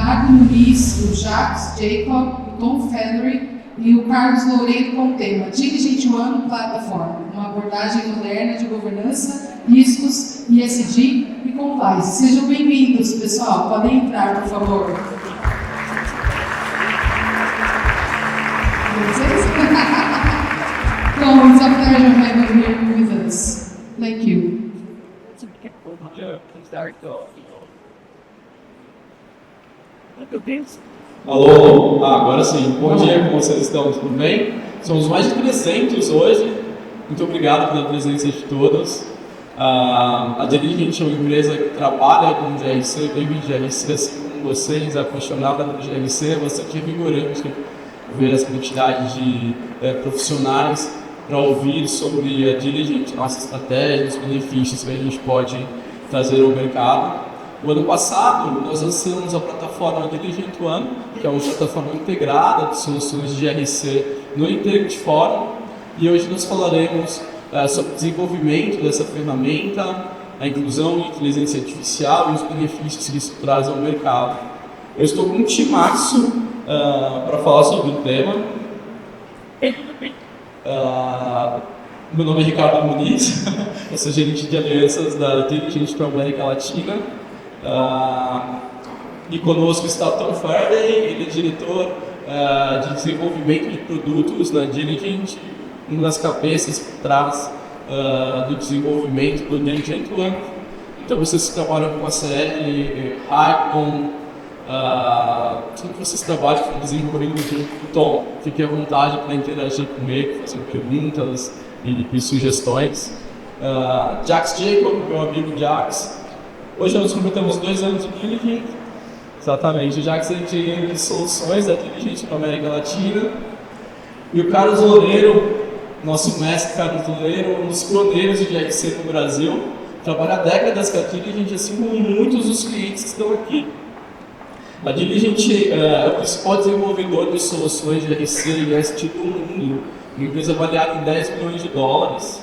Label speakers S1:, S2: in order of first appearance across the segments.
S1: Tiago Muniz, o Jacques Jacob, o Tom Fennery e o Carlos Loureiro com o tema Diligent One Platform, uma abordagem moderna de governança, riscos, ESG e compliance. Sejam bem-vindos, pessoal. Podem entrar, por favor. So, it's a pleasure having you here with us. Thank you.
S2: Alô, agora sim. Bom dia, como vocês estão? Tudo bem? Somos mais de 300 hoje. Muito obrigado pela presença de todos. A Diligent é uma empresa que trabalha com GRC, vive GRC assim como vocês, apaixonada por GRC, bastante vigorante ver as quantidades de profissionais para ouvir sobre a Diligent, nossa estratégia, os benefícios que a gente pode trazer ao mercado. O ano passado, nós lançamos a plataforma Diligent One, que é uma plataforma integrada de soluções de GRC no Integrity Forum, e hoje nós falaremos sobre o desenvolvimento dessa ferramenta, a inclusão de inteligência artificial e os benefícios que isso traz ao mercado. Eu estou com um timaço para falar sobre o tema. Meu nome é Ricardo Muniz, eu sou gerente de alianças da Diligent para a América Latina. E conosco está o Tom Faraday, ele é diretor de desenvolvimento de produtos na Diligent, uma das cabeças por trás do desenvolvimento do Diligent One. Então vocês que trabalham com a CL, Icon, tudo que vocês trabalham com desenvolvimento junto com o Tom, fiquem à vontade para interagir com ele, fazer perguntas e sugestões. Jacques Jacob, meu amigo Jacques. Hoje nós completamos 2 anos de Diligent, exatamente, o Jacques é engenheiro de soluções da Diligent para a América Latina, e o Carlos Loureiro, nosso mestre Carlos Loureiro, um dos pioneiros de GRC no Brasil, trabalha há décadas com a Diligent, assim como muitos dos clientes que estão aqui. A Diligent é o principal desenvolvedor de soluções de GRC e ESG do mundo, uma empresa avaliada em 10 milhões de dólares.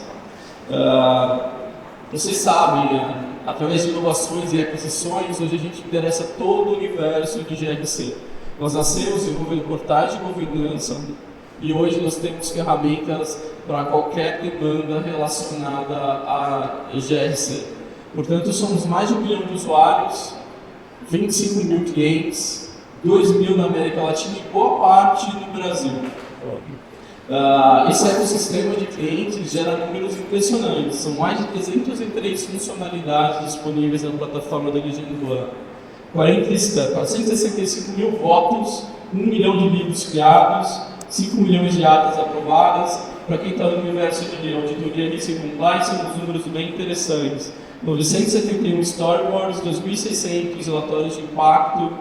S2: Vocês sabem, através de inovações e aquisições, hoje a gente interessa todo o universo de GRC. Nós nascemos desenvolvendo portais de governança e hoje nós temos ferramentas para qualquer demanda relacionada a GRC. Portanto, somos mais de 1 milhão de usuários, 25 mil clientes, 2 mil na América Latina e boa parte no Brasil. Esse ecossistema de clientes gera números impressionantes. São mais de 303 funcionalidades disponíveis na plataforma da Diligent One. 465 mil votos, 1 milhão de livros criados, 5 milhões de atas aprovadas. Para quem está no universo de auditoria, risco e compliance, são uns números bem interessantes. 971 storyboards, 2.600 relatórios de impacto,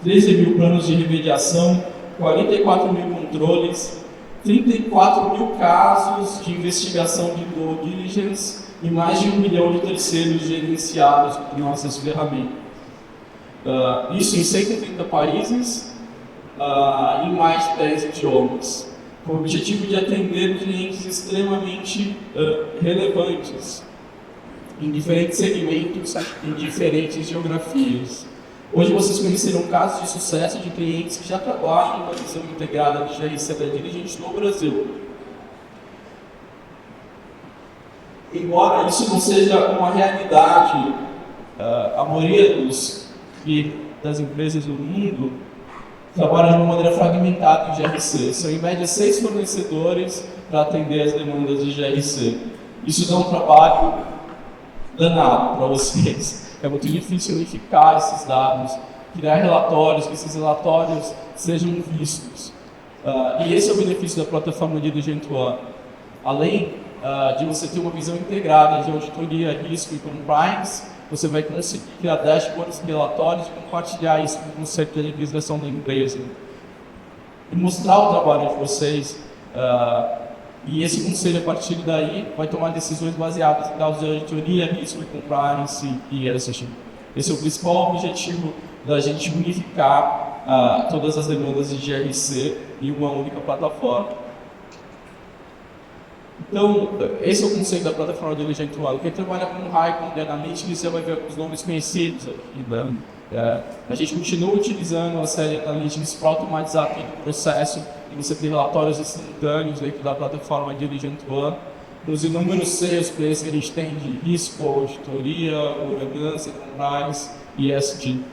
S2: 13 mil planos de remediação, 44 mil controles, 34 mil casos de investigação de due diligence e mais de 1 milhão de terceiros gerenciados por nossas ferramentas. Isso em 130 países e mais de 10 idiomas, com o objetivo de atender clientes extremamente relevantes, em diferentes segmentos, em diferentes geografias. Hoje vocês conheceram casos de sucesso de clientes que já trabalham numa visão integrada de GRC da Diligent no Brasil. Embora isso não seja uma realidade, a maioria das empresas do mundo trabalham de uma maneira fragmentada em GRC. São em média 6 fornecedores para atender as demandas de GRC. Isso dá um trabalho danado para vocês. É muito difícil unificar esses dados, criar relatórios, que esses relatórios sejam vistos. E esse é o benefício da plataforma Diligent One. Além de você ter uma visão integrada de auditoria, risco e compliance, você vai conseguir criar dashboards, relatórios e compartilhar isso com o conceito de administração da empresa. E mostrar o trabalho de vocês. E esse conselho, a partir daí, vai tomar decisões baseadas em dados de auditoria, risco e compliance e ESG. Esse é o principal objetivo da gente unificar todas as demandas de GRC em uma única plataforma. Então, esse é o conceito da plataforma de Diligent One. Quem trabalha com High, de Analytics, você vai ver os nomes conhecidos aqui. A gente continua utilizando a série Analytics para automatizar todo o processo e você ter relatórios instantâneos dentro da plataforma de Diligent One. Os inúmeros sales players que a gente tem de risco, auditoria, governança, compliance e ESG.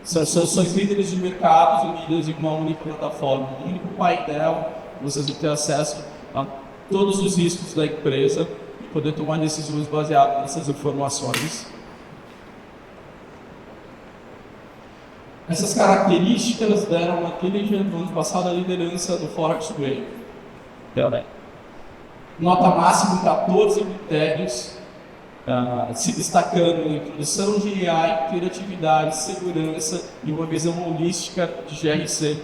S2: São soluções líderes de mercado unidas em uma única plataforma, um único painel, vocês vão ter acesso a todos os riscos da empresa e poder tomar decisões baseadas nessas informações. Essas características deram a Diligent no ano passado a liderança do Forex Wave. Nota máxima em 14 critérios, se destacando em introdução de AI, criatividade, segurança e uma visão holística de GRC,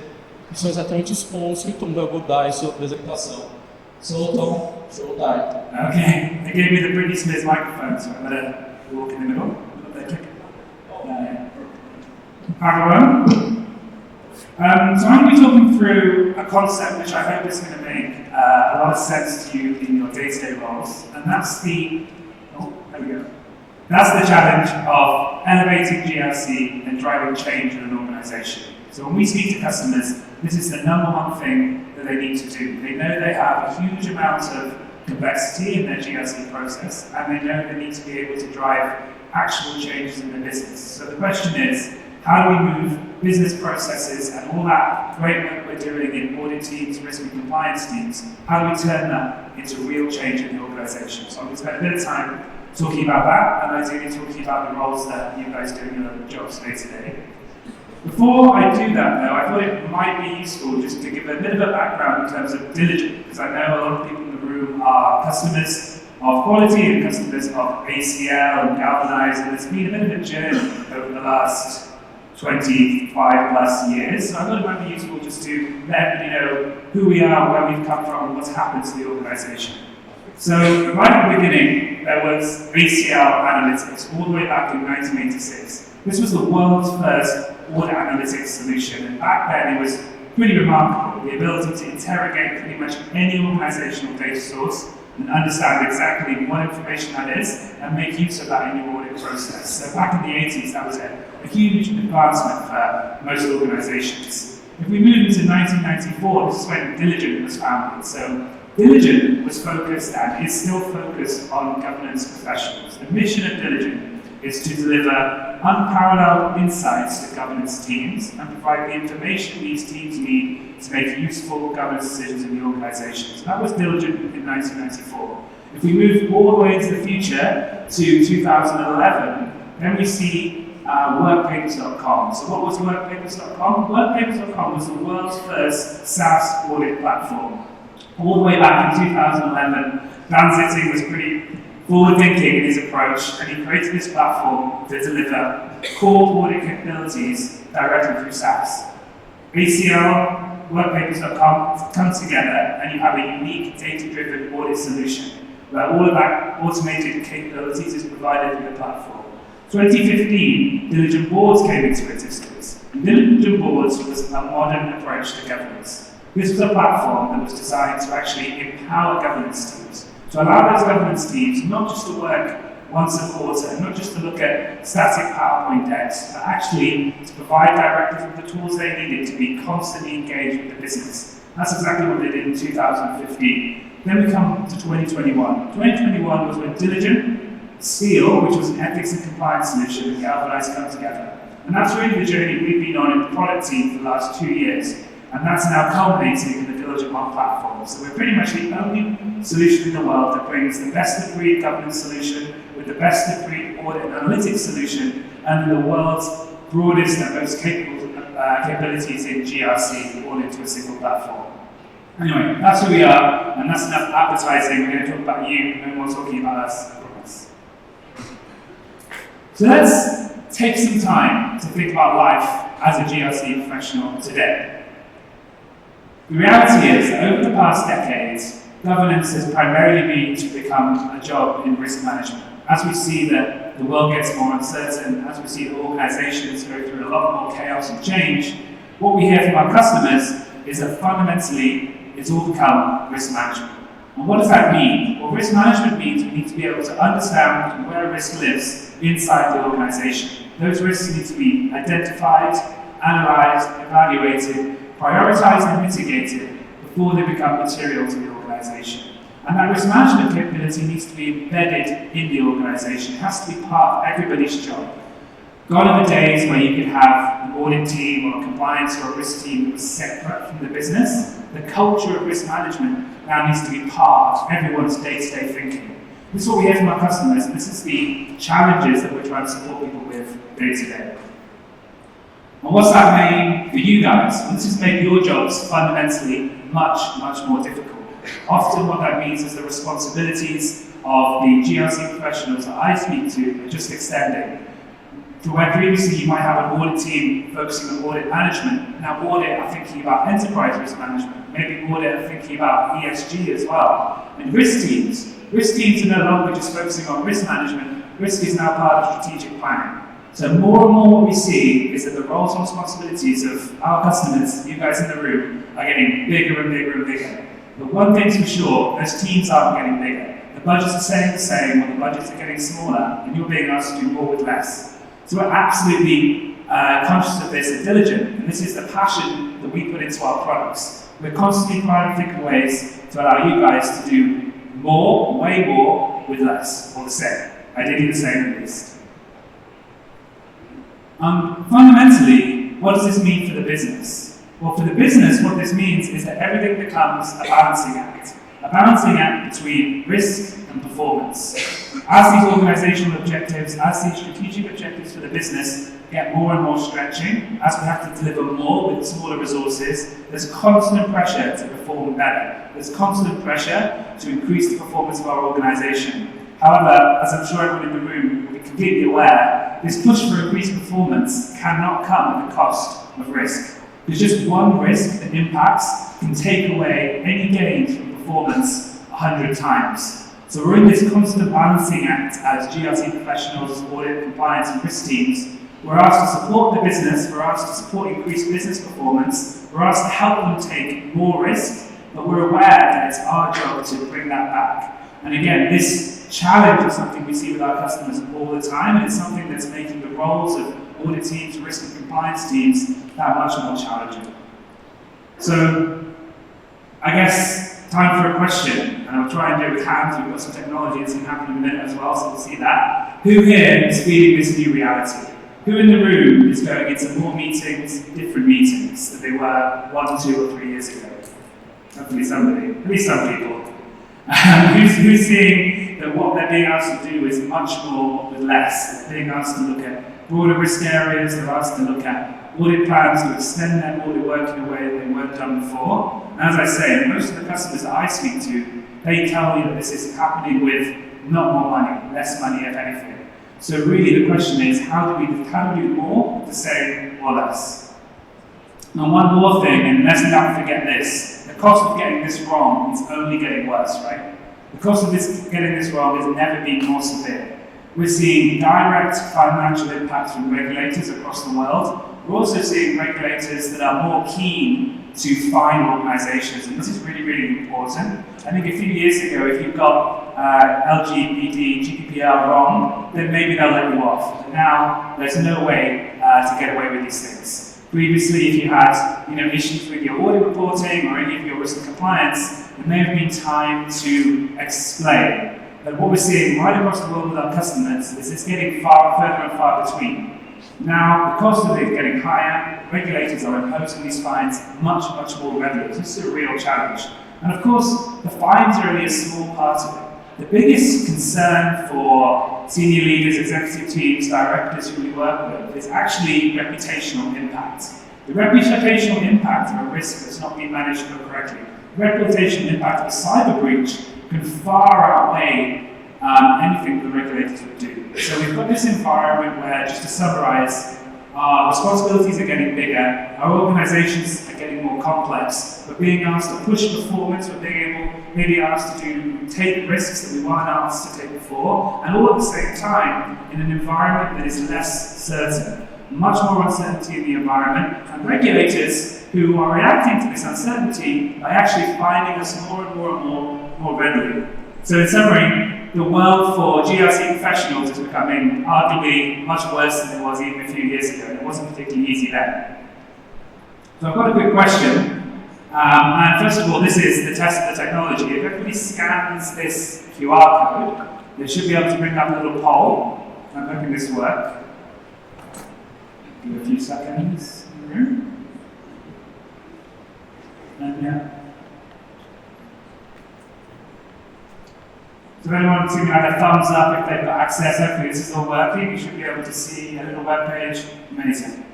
S2: que são exatamente os pontos que o Tom vai abordar em sua apresentação. So, Tom, show time.
S3: Okay, they gave me the Britney Spears microphone, so I'm going to walk in the middle. Hi everyone. So I'm going to be talking through a concept which I hope is going to make a lot of sense to you in your day-to-day roles, and that's the challenge of elevating GRC and driving change in an organisation. So when we speak to customers, this is the #1 thing that they need to do. They know they have a huge amount of complexity in their GRC process, and they know they need to be able to drive actual changes in their business. So the question is, how do we move business processes and all that great work we're doing in audit teams, risk and compliance teams, how do we turn that into real change in the organisation? So I'm going to spend a bit of time talking about that, and ideally talking about the roles that you guys do in your jobs day to day. Before I do that though, I thought it might be useful just to give a bit of a background in terms of Diligent, because I know a lot of people in the room are customers of Quality and customers of ACL and Galvanize, and it's been a bit of a journey over the last 25 plus years. So I thought it might be useful just to let everybody know who we are, where we've come from, and what's happened to the organisation. So right at the beginning, there was ACL Analytics, all the way back in 1986. This was the world's first audit analytics solution, and back then it was pretty remarkable, the ability to interrogate pretty much any organisational data source and understand exactly what information that is and make use of that in your audit process. So back in the 80s, that was a huge advancement for most organisations. If we move into 1994, this is when Diligent was founded. So Diligent was focused and is still focused on governance professionals. The mission of Diligent is to deliver unparalleled insights to governance teams and provide the information these teams need to make useful governance decisions in the organisation. So that was Diligent in 1994. If we move all the way into the future to 2011, then we see workpapers.com. So what was workpapers.com? Workpapers.com was the world's first SaaS audit platform. All the way back in 2011, Dan Zitting was pretty forward-thinking in his approach, and he created this platform to deliver core audit capabilities directly through SaaS. ACL, workpapers.com come together, and you have a unique data-driven audit solution where all of that automated capabilities is provided in the platform. 2015, Diligent Boards came into existence. Diligent Boards was a modern approach to governance. This was a platform that was designed to actually empower governance teams, to allow those governance teams not just to work once a quarter, not just to look at static PowerPoint decks, but actually to provide directly the tools they needed to be constantly engaged with the business. That's exactly what they did in 2015. Then we come to 2021. 2021 was when Diligent, Seal, which was an ethics and compliance solution, and Galvanize come together. And that's really the journey we've been on in the product team for the last 2 years. And that's now culminating in the Diligent One platform. So we're pretty much the only solution in the world that brings the best-of-breed governance solution with the best-of-breed audit and analytics solution and the world's broadest and most capable capabilities in GRC all into a single platform. Anyway, that's who we are, and that's enough advertising. We're going to talk about you, and no more talking about us. So let's take some time to think about life as a GRC professional today. The reality is that over the past decades, governance has primarily been to become a job in risk management. As we see that the world gets more uncertain, as we see that organizations go through a lot more chaos and change, what we hear from our customers is that fundamentally it's all become risk management. And what does that mean? Well, risk management means we need to be able to understand where risk lives inside the organization. Those risks need to be identified, analyzed, evaluated, prioritized and mitigated before they become material to the organization. And that risk management capability needs to be embedded in the organization. It has to be part of everybody's job. Gone are the days where you could have an audit team or a compliance or a risk team that was separate from the business. The culture of risk management now needs to be part of everyone's day-to-day thinking. This is what we hear from our customers, and this is the challenges that we're trying to support people with day-to-day. And what's that mean for you guys? Well, this has made your jobs fundamentally much, much more difficult. Often what that means is the responsibilities of the GRC professionals that I speak to are just extending. To where previously you might have an audit team focusing on audit management, now audit are thinking about enterprise risk management, maybe audit are thinking about ESG as well. And risk teams are no longer just focusing on risk management, risk is now part of strategic planning. So more and more what we see is that the roles and responsibilities of our customers, you guys in the room, are getting bigger and bigger and bigger. But one thing's for sure, those teams aren't getting bigger. The budgets are staying the same, or the budgets are getting smaller, and you're being asked to do more with less. So we're absolutely conscious of this and diligent, and this is the passion that we put into our products. We're constantly trying to think of ways to allow you guys to do more, way more, with less, or the same. Ideally the same at least. Fundamentally, what does this mean for the business? Well, for the business, what this means is that everything becomes a balancing act. A balancing act between risk and performance. As these organizational objectives, as these strategic objectives for the business get more and more stretching, as we have to deliver more with smaller resources, there's constant pressure to perform better. There's constant pressure to increase the performance of our organization. However, as I'm sure everyone in the room will be completely aware, this push for increased performance cannot come at the cost of risk. There's just one risk that impacts can take away any gains from performance 100 times. So we're in this constant balancing act as GRC professionals, audit, compliance and risk teams. We're asked to support the business, we're asked to support increased business performance, we're asked to help them take more risk, but we're aware that it's our job to bring that back. And again, this challenge is something we see with our customers all the time, and it's something that's making the roles of audit teams, risk and compliance teams that much more challenging. So, I guess time for a question, and I'll try and do it with hands. We've got some technology that's going to happen in a minute as well, so we'll see that. Who here is feeling this new reality? Who in the room is going into more meetings, different meetings, than they were 1, 2 or 3 years ago? Hopefully somebody, at least some people. Who's seeing that what they're being asked to do is much more with less? They're being asked to look at broader risk areas, they're asked to look at audit plans to extend their audit work in a way that they weren't done before. And as I say, most of the customers that I speak to, they tell me that this is happening with not more money, less money if anything. So really the question is, how do we do more, the same or less? Now one more thing, and let's not forget this, the cost of getting this wrong is only getting worse, right? The cost of getting this wrong has never been more severe. We're seeing direct financial impacts from regulators across the world. We're also seeing regulators that are more keen to fine organizations, and this is really, really important. I think a few years ago, if you got LGBT, GDPR wrong, then maybe they'll let you off. But now, there's no way to get away with these things. Previously, if you had issues with your audit reporting or any of your risk and compliance, there may have been time to explain. But what we're seeing right across the world with our customers is it's getting further and far between. Now, the cost of it is getting higher, regulators are imposing these fines much, much more readily. This is a real challenge. And of course, the fines are only a small part of it. The biggest concern for senior leaders, executive teams, directors who we work with is actually reputational impact. The reputational impact of a risk that's not being managed correctly, the reputational impact of a cyber breach can far outweigh anything the regulators would do. So we've got this environment where, just to summarize, our responsibilities are getting bigger, our organizations are getting more complex, we're being asked to push performance, we're maybe asked to take risks that we weren't asked to take before, and all at the same time in an environment that is less certain. Much more uncertainty in the environment, and regulators who are reacting to this uncertainty by actually finding us more and more more readily. So in summary, the world for GRC professionals is becoming arguably much worse than it was even a few years ago, and it wasn't particularly easy then. So I've got a quick question. And first of all, this is the test of the technology. If everybody scans this QR code, they should be able to bring up a little poll. I'm hoping this will work. Give it a few seconds. And yeah. So if anyone can add a thumbs up if they've got access, hopefully this is all working. You should be able to see a little web page. Amazing.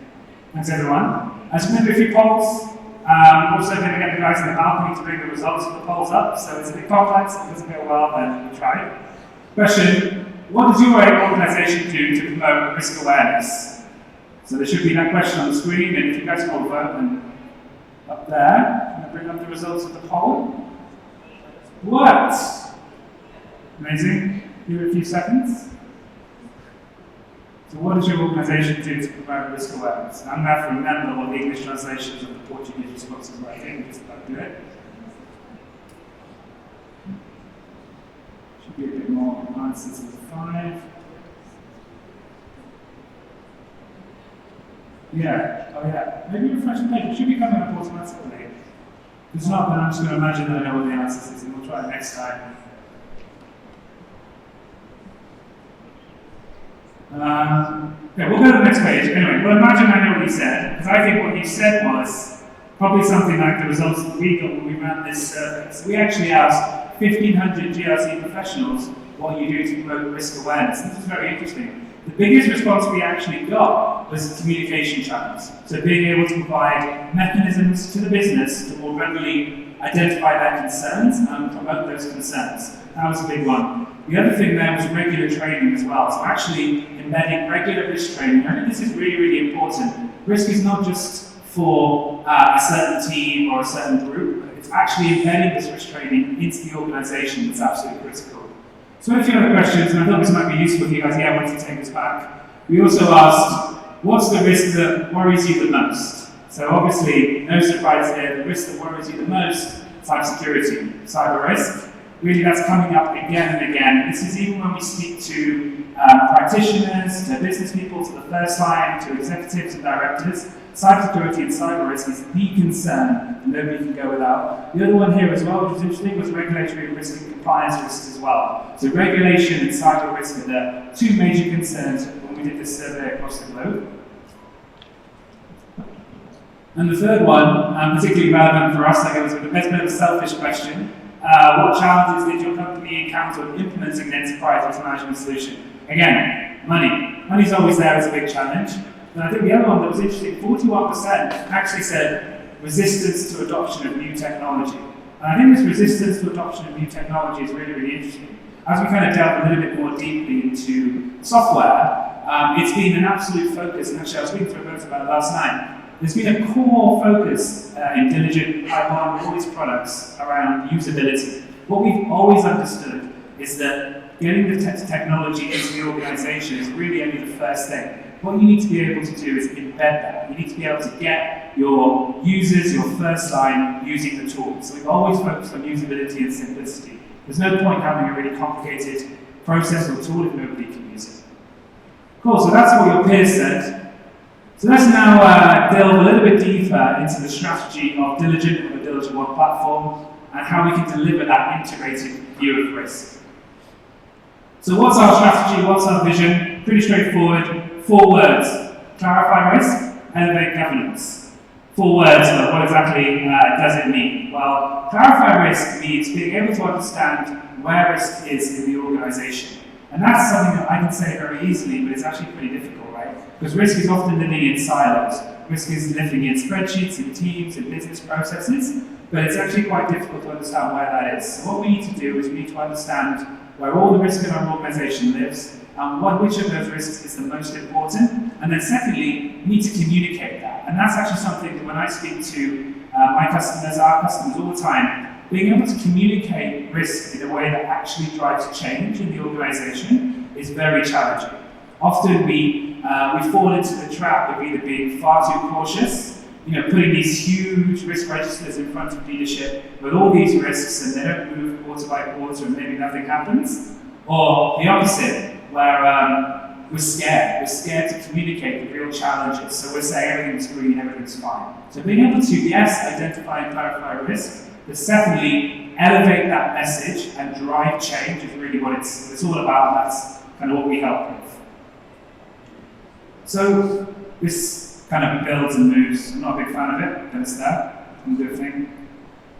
S3: Thanks everyone. I'm just going to do a few polls. Also going to get the guys in the balcony to bring the results of the polls up. So it's a bit complex, if it doesn't go well, then we'll try it. Question, what does your organisation do to promote risk awareness? So there should be that question on the screen, and if you guys will vote, then up there, I'm going to bring up the results of the poll. What? Amazing. Give it a few seconds. So what does your organisation do to promote risk awareness? I'm going to have to remember what the English translations of the Portuguese responses were. I think just about do it. Should be a bit more answers than 5. Yeah, oh yeah. Maybe refresh the page. It should be coming up automatically. If it's not, then I'm just going to imagine that I know what the answers is, and we'll try it next time. Okay, we'll go to the next page. Anyway, well, imagine I know what you said, because I think what you said was probably something like the results that we got when we ran this survey. So we actually asked 1,500 GRC professionals what you do to promote risk awareness. This is very interesting. The biggest response we actually got was communication channels. So being able to provide mechanisms to the business to more readily identify their concerns and promote those concerns. That was a big one. The other thing there was regular training as well. So actually embedding regular risk training. I think this is really, really important. Risk is not just for a certain team or a certain group. It's actually embedding this risk training into the organisation that's absolutely critical. So a few other questions, and I thought this might be useful for you guys. Yeah, I want to take this back. We also asked, what's the risk that worries you the most? So obviously, no surprise here, the risk that worries you the most, cybersecurity, cyber risk. Really, that's coming up again and again. This is even when we speak to practitioners, to business people, to the first line, to executives and directors. Cybersecurity and cyber risk is the concern that nobody can go without. The other one here as well, which is interesting, was regulatory risk and compliance risks as well. So regulation and cyber risk are the two major concerns when we did this survey across the globe. And the third one, particularly relevant for us, I guess, was a bit of a selfish question. What challenges did your company encounter when implementing an enterprise risk management solution? Again, money. Money's always there as a big challenge. And I think the other one that was interesting, 41% actually said resistance to adoption of new technology. And I think this resistance to adoption of new technology is really, really interesting. As we kind of delve a little bit more deeply into software, it's been an absolute focus, and actually I was speaking to Roberta about it last night. There's been a core focus in Diligent, Python, all these products around usability. What we've always understood is that getting the technology into the organization is really only the first thing. What you need to be able to do is embed that. You need to be able to get your users, your first line, using the tool. So we've always focused on usability and simplicity. There's no point having a really complicated process or tool if nobody can use it. Cool, so that's what your peers said. So let's now delve a little bit deeper into the strategy of Diligent or the Diligent One platform and how we can deliver that integrated view of risk. So what's our strategy? What's our vision? Pretty straightforward. 4 words: clarify risk, elevate governance. 4 words, but what exactly does it mean? Well, clarify risk means being able to understand where risk is in the organization. And that's something that I can say very easily, but it's actually pretty difficult, right? Because risk is often living in silos. Risk is living in spreadsheets, in teams, in business processes, but it's actually quite difficult to understand where that is. So what we need to do is we need to understand where all the risk in our organization lives, and which of those risks is the most important. And then secondly, we need to communicate that. And that's actually something that when I speak to my customers, our customers all the time, being able to communicate risk in a way that actually drives change in the organization is very challenging. Often we fall into the trap of either being far too cautious putting these huge risk registers in front of leadership with all these risks, and they don't move quarter by quarter and maybe nothing happens. Or the opposite, where we're scared. We're scared to communicate the real challenges. So we're saying everything's green, everything's fine. So being able to, yes, identify and clarify risk, but secondly, elevate that message and drive change is really what it's all about, and that's kind of what we help with. So this kind of builds and moves. I'm not a big fan of it, but it's there. It's a good thing.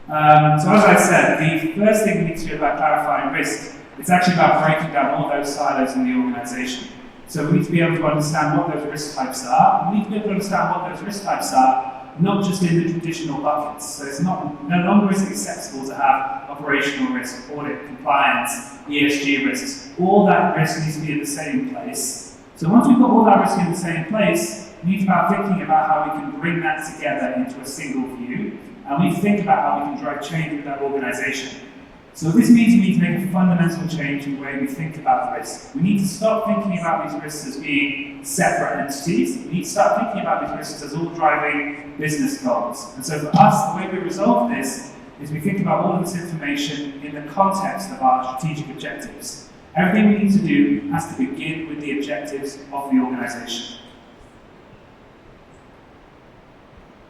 S3: So as I said, the first thing we need to do about clarifying risk, it's actually about breaking down all those silos in the organization. So we need to be able to understand what those risk types are. We need to be able to understand what those risk types are, not just in the traditional buckets. So it's no longer is it acceptable to have operational risk, audit, compliance, ESG risks. All that risk needs to be in the same place. So once we've got all that risk in the same place, we need to start thinking about how we can bring that together into a single view, and we need to think about how we can drive change with that organization. So this means we need to make a fundamental change in the way we think about risk. We need to stop thinking about these risks as being separate entities. We need to start thinking about these risks as all driving business goals. And so for us, the way we resolve this is we think about all of this information in the context of our strategic objectives. Everything we need to do has to begin with the objectives of the organization.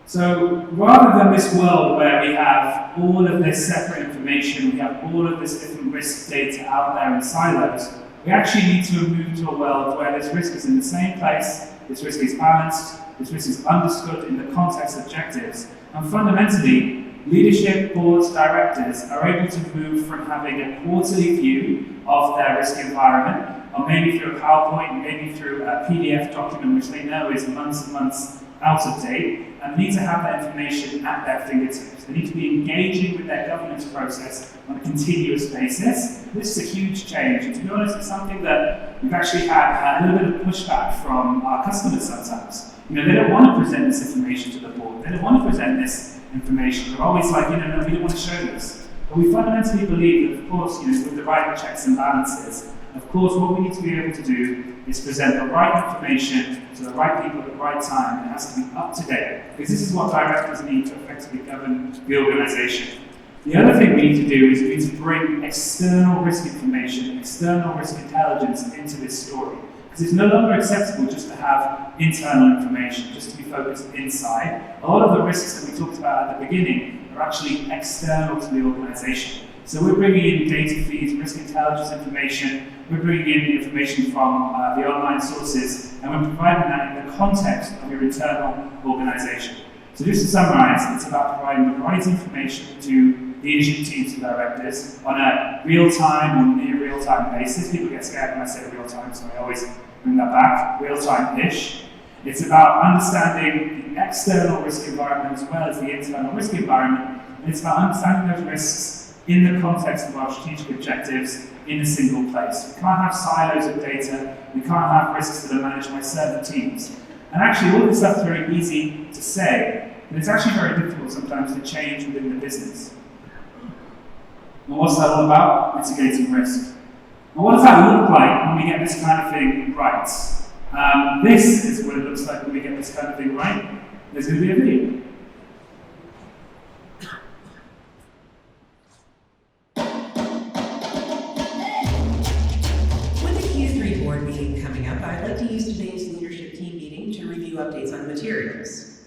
S3: So rather than this world where we have all of this separate information, we have all of this different risk data out there in silos, we actually need to move to a world where this risk is in the same place, this risk is balanced, this risk is understood in the context of objectives, and fundamentally, leadership, boards, directors are able to move from having a quarterly view of their risk environment, or maybe through a PowerPoint, maybe through a PDF document which they know is months and months out of date, and need to have that information at their fingertips. They need to be engaging with their governance process on a continuous basis. This is a huge change, and to be honest, it's something that we've actually had a little bit of pushback from our customers sometimes. They don't want to present this information to the board. They don't want to present this information. They're always like, no, we don't want to show this. But we fundamentally believe that, of course, with the right checks and balances, of course, what we need to be able to do is present the right information to the right people at the right time, and it has to be up to date, because this is what directors need to effectively govern the organization. The other thing we need to do is we need to bring external risk information, external risk intelligence into this story. Because it's no longer acceptable just to have internal information, just to be focused inside. A lot of the risks that we talked about at the beginning are actually external to the organization. So we're bringing in data feeds, risk intelligence information, we're bringing in information from the online sources, and we're providing that in the context of your internal organization. So just to summarize, it's about providing the right information to leadership teams and directors on a real-time or near real-time basis. People get scared when I say real-time, so I always bring that back, real-time-ish. It's about understanding the external risk environment as well as the internal risk environment, and it's about understanding those risks in the context of our strategic objectives in a single place. We can't have silos of data, we can't have risks that are managed by certain teams. And actually all of this stuff is very easy to say, but it's actually very difficult sometimes to change within the business. And what's that all about? Mitigating risk. And what does that look like when we get this kind of thing right? This is what it looks like when we get this kind of thing right. There's going to be a video.
S4: I'd like to use today's leadership team meeting to review updates on materials.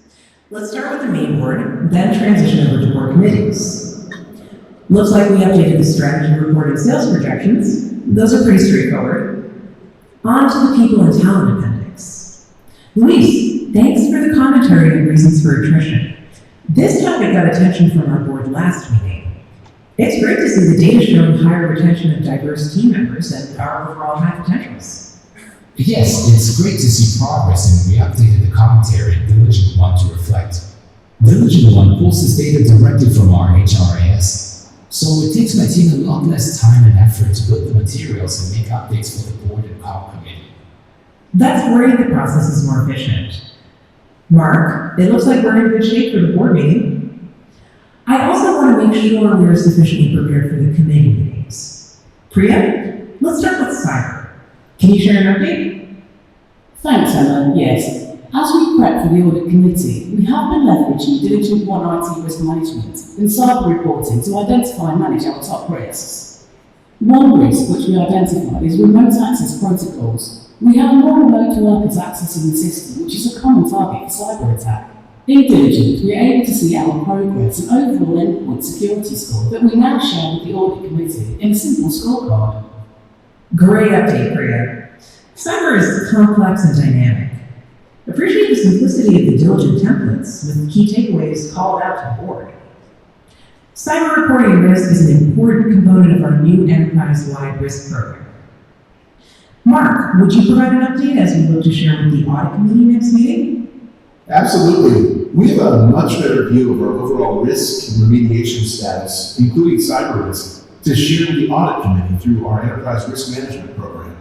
S4: Let's start with the main board, then transition over to board committees. Looks like we updated the strategy report and sales projections. Those are pretty straightforward. On to the people and talent appendix. Luis, thanks for the commentary on reasons for attrition. This topic got attention from our board last meeting. It's great to see the data showing higher retention of diverse team members and our overall high potentials.
S5: Yes, it's great to see progress, and we updated the commentary in Diligent One to reflect. Diligent One pulls this data directly from our HRIS, so it takes my team a lot less time and effort to build the materials and make updates for the board and comp committee.
S4: That's great. The process is more efficient. Mark, it looks like we're in good shape for the board meeting. I also want to make sure we're sufficiently prepared for the committee meetings. Priya, let's start with cyber. Can you share an update?
S6: Thanks, Emma. Yes. As we prep for the audit committee, we have been leveraging Diligent One IT risk management and cyber reporting to identify and manage our top risks. One risk which we identified is remote access protocols. We have more remote workers accessing the system, which is a common target for cyber attack. In Diligent, we are able to see our progress and overall endpoint security score that we now share with the audit committee in a simple scorecard.
S4: Great update, Priya. Cyber is complex and dynamic. Appreciate the simplicity of the Diligent templates with key takeaways called out to the board. Cyber reporting risk is an important component of our new enterprise-wide risk program. Mark, would you provide an update as we look to share with the audit committee next meeting?
S7: Absolutely. We have a much better view of our overall risk and remediation status, including cyber risk, to share with the audit committee through our enterprise risk management program.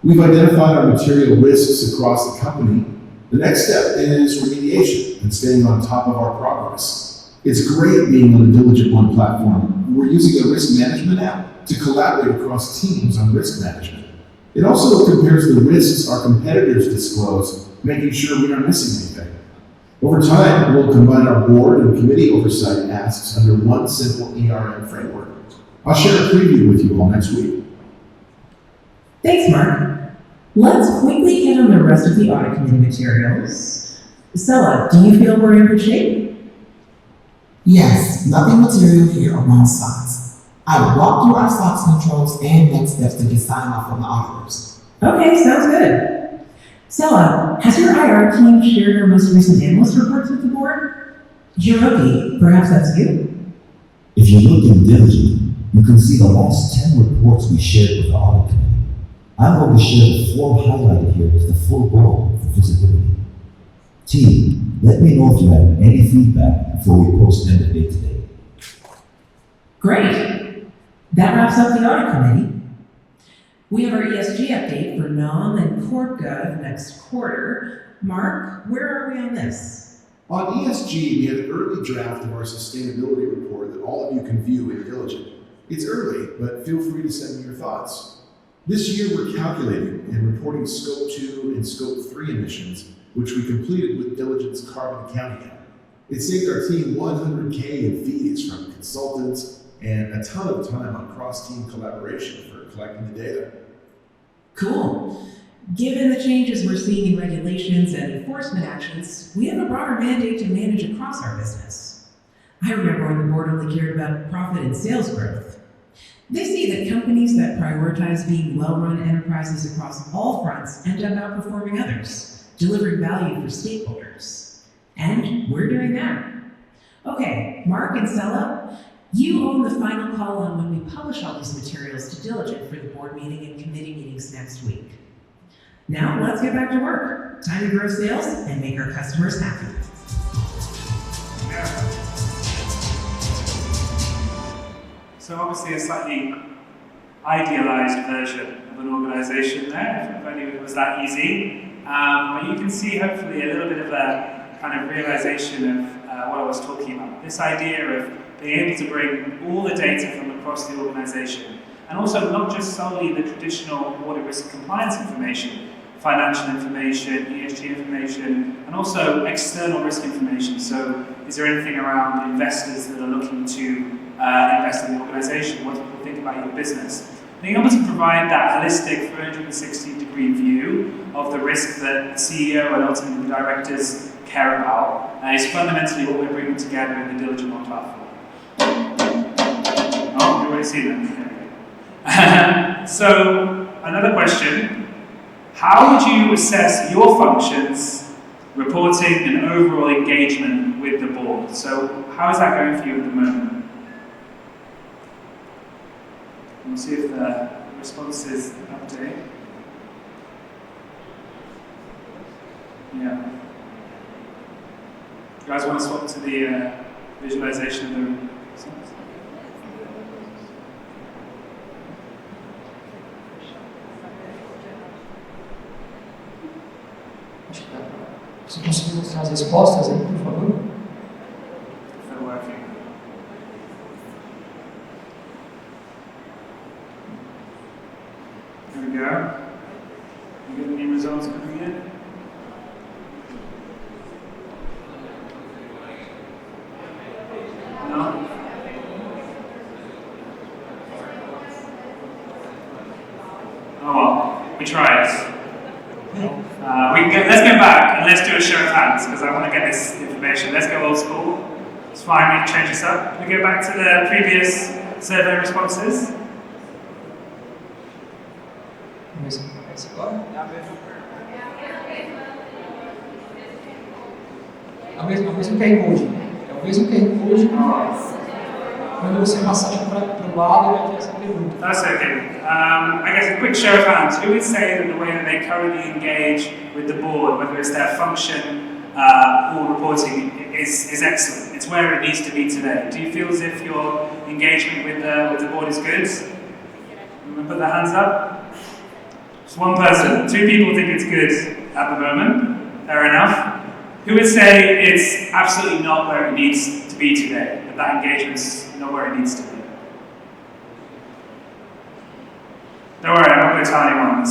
S7: We've identified our material risks across the company. The next step is remediation and staying on top of our progress. It's great being on the Diligent One platform. We're using a risk management app to collaborate across teams on risk management. It also compares the risks our competitors disclose, making sure we aren't missing anything. Over time, we'll combine our board and committee oversight asks under one simple ERM framework. I'll share a preview with you all next week.
S4: Thanks, Mark. Let's quickly hit on the rest of the audit committee materials. Stella, do you feel we're in good shape?
S8: Yes, nothing material here around stocks. I will walk through our stocks controls and next steps to get sign off from the auditors.
S4: Okay, sounds good. Stella, has your IR team shared our most recent analyst reports with the board? Hiroki, perhaps that's you?
S5: If you look in Diligent, you can see the last 10 reports we shared with the audit committee. I'm going to share the 4 highlighted here to the full board for visibility. Team, let me know if you have any feedback before we post end of day today.
S4: Great. That wraps up the audit committee. We have our ESG update for NOM and CorpGov next quarter. Mark, where are we on this?
S7: On ESG, we have an early draft of our sustainability report that all of you can view in Diligent. It's early, but feel free to send me your thoughts. This year, we're calculating and reporting Scope 2 and Scope 3 emissions, which we completed with Diligent's carbon accounting app. It saved our team $100K in fees from consultants and a ton of time on cross-team collaboration for collecting the data.
S4: Cool. Given the changes we're seeing in regulations and enforcement actions, we have a broader mandate to manage across our business. I remember when the board only cared about profit and sales growth. They see that companies that prioritize being well-run enterprises across all fronts end up outperforming others, delivering value for stakeholders. And we're doing that. Okay, Mark and Stella, you own the final call on when we publish all these materials to Diligent for the board meeting and committee meetings next week. Now let's get back to work. Time to grow sales and make our customers happy.
S3: Yeah. So obviously a slightly idealized version of an organization there, if only it was that easy. But you can see hopefully a little bit of a kind of realization of what I was talking about. This idea of being able to bring all the data from across the organization, and also not just solely the traditional audit risk compliance information, financial information, ESG information, and also external risk information. So is there anything around investors that are looking to invest in the organization? What do people think about your business? Being able to provide that holistic 360-degree view of the risk that the CEO and ultimately the directors care about is fundamentally what we're bringing together in the Diligent One platform. Oh, you've already seen that. So, another question. How would you assess your functions, reporting, and overall engagement with the board? So, how is that going for you at the moment? We'll see if the response is up to date. Yeah. You guys want to swap to the visualization of the results?
S9: Se conseguir mostrar as respostas aí, por favor.
S3: If they're working. There we go. You get any results coming in? go back and let's do a show of hands because I want to get this information. Let's go old school. It's fine, we can change this up. Can we go back to the previous survey responses?
S9: É o mesmo QR Code. É o mesmo QR Code. Quando você passar para o lado, vai ter essa pergunta.
S3: That's okay. I guess a quick show of hands. Who would say that the way that they currently engage with the board, whether it's their function or reporting, is excellent? It's where it needs to be today. Do you feel as if your engagement with the board is good? You want to put their hands up? Just one person. 2 people think it's good at the moment. Fair enough. Who would say it's absolutely not where it needs to be today? That engagement's not where it needs to be. Don't worry, I'm not going to tell anyone.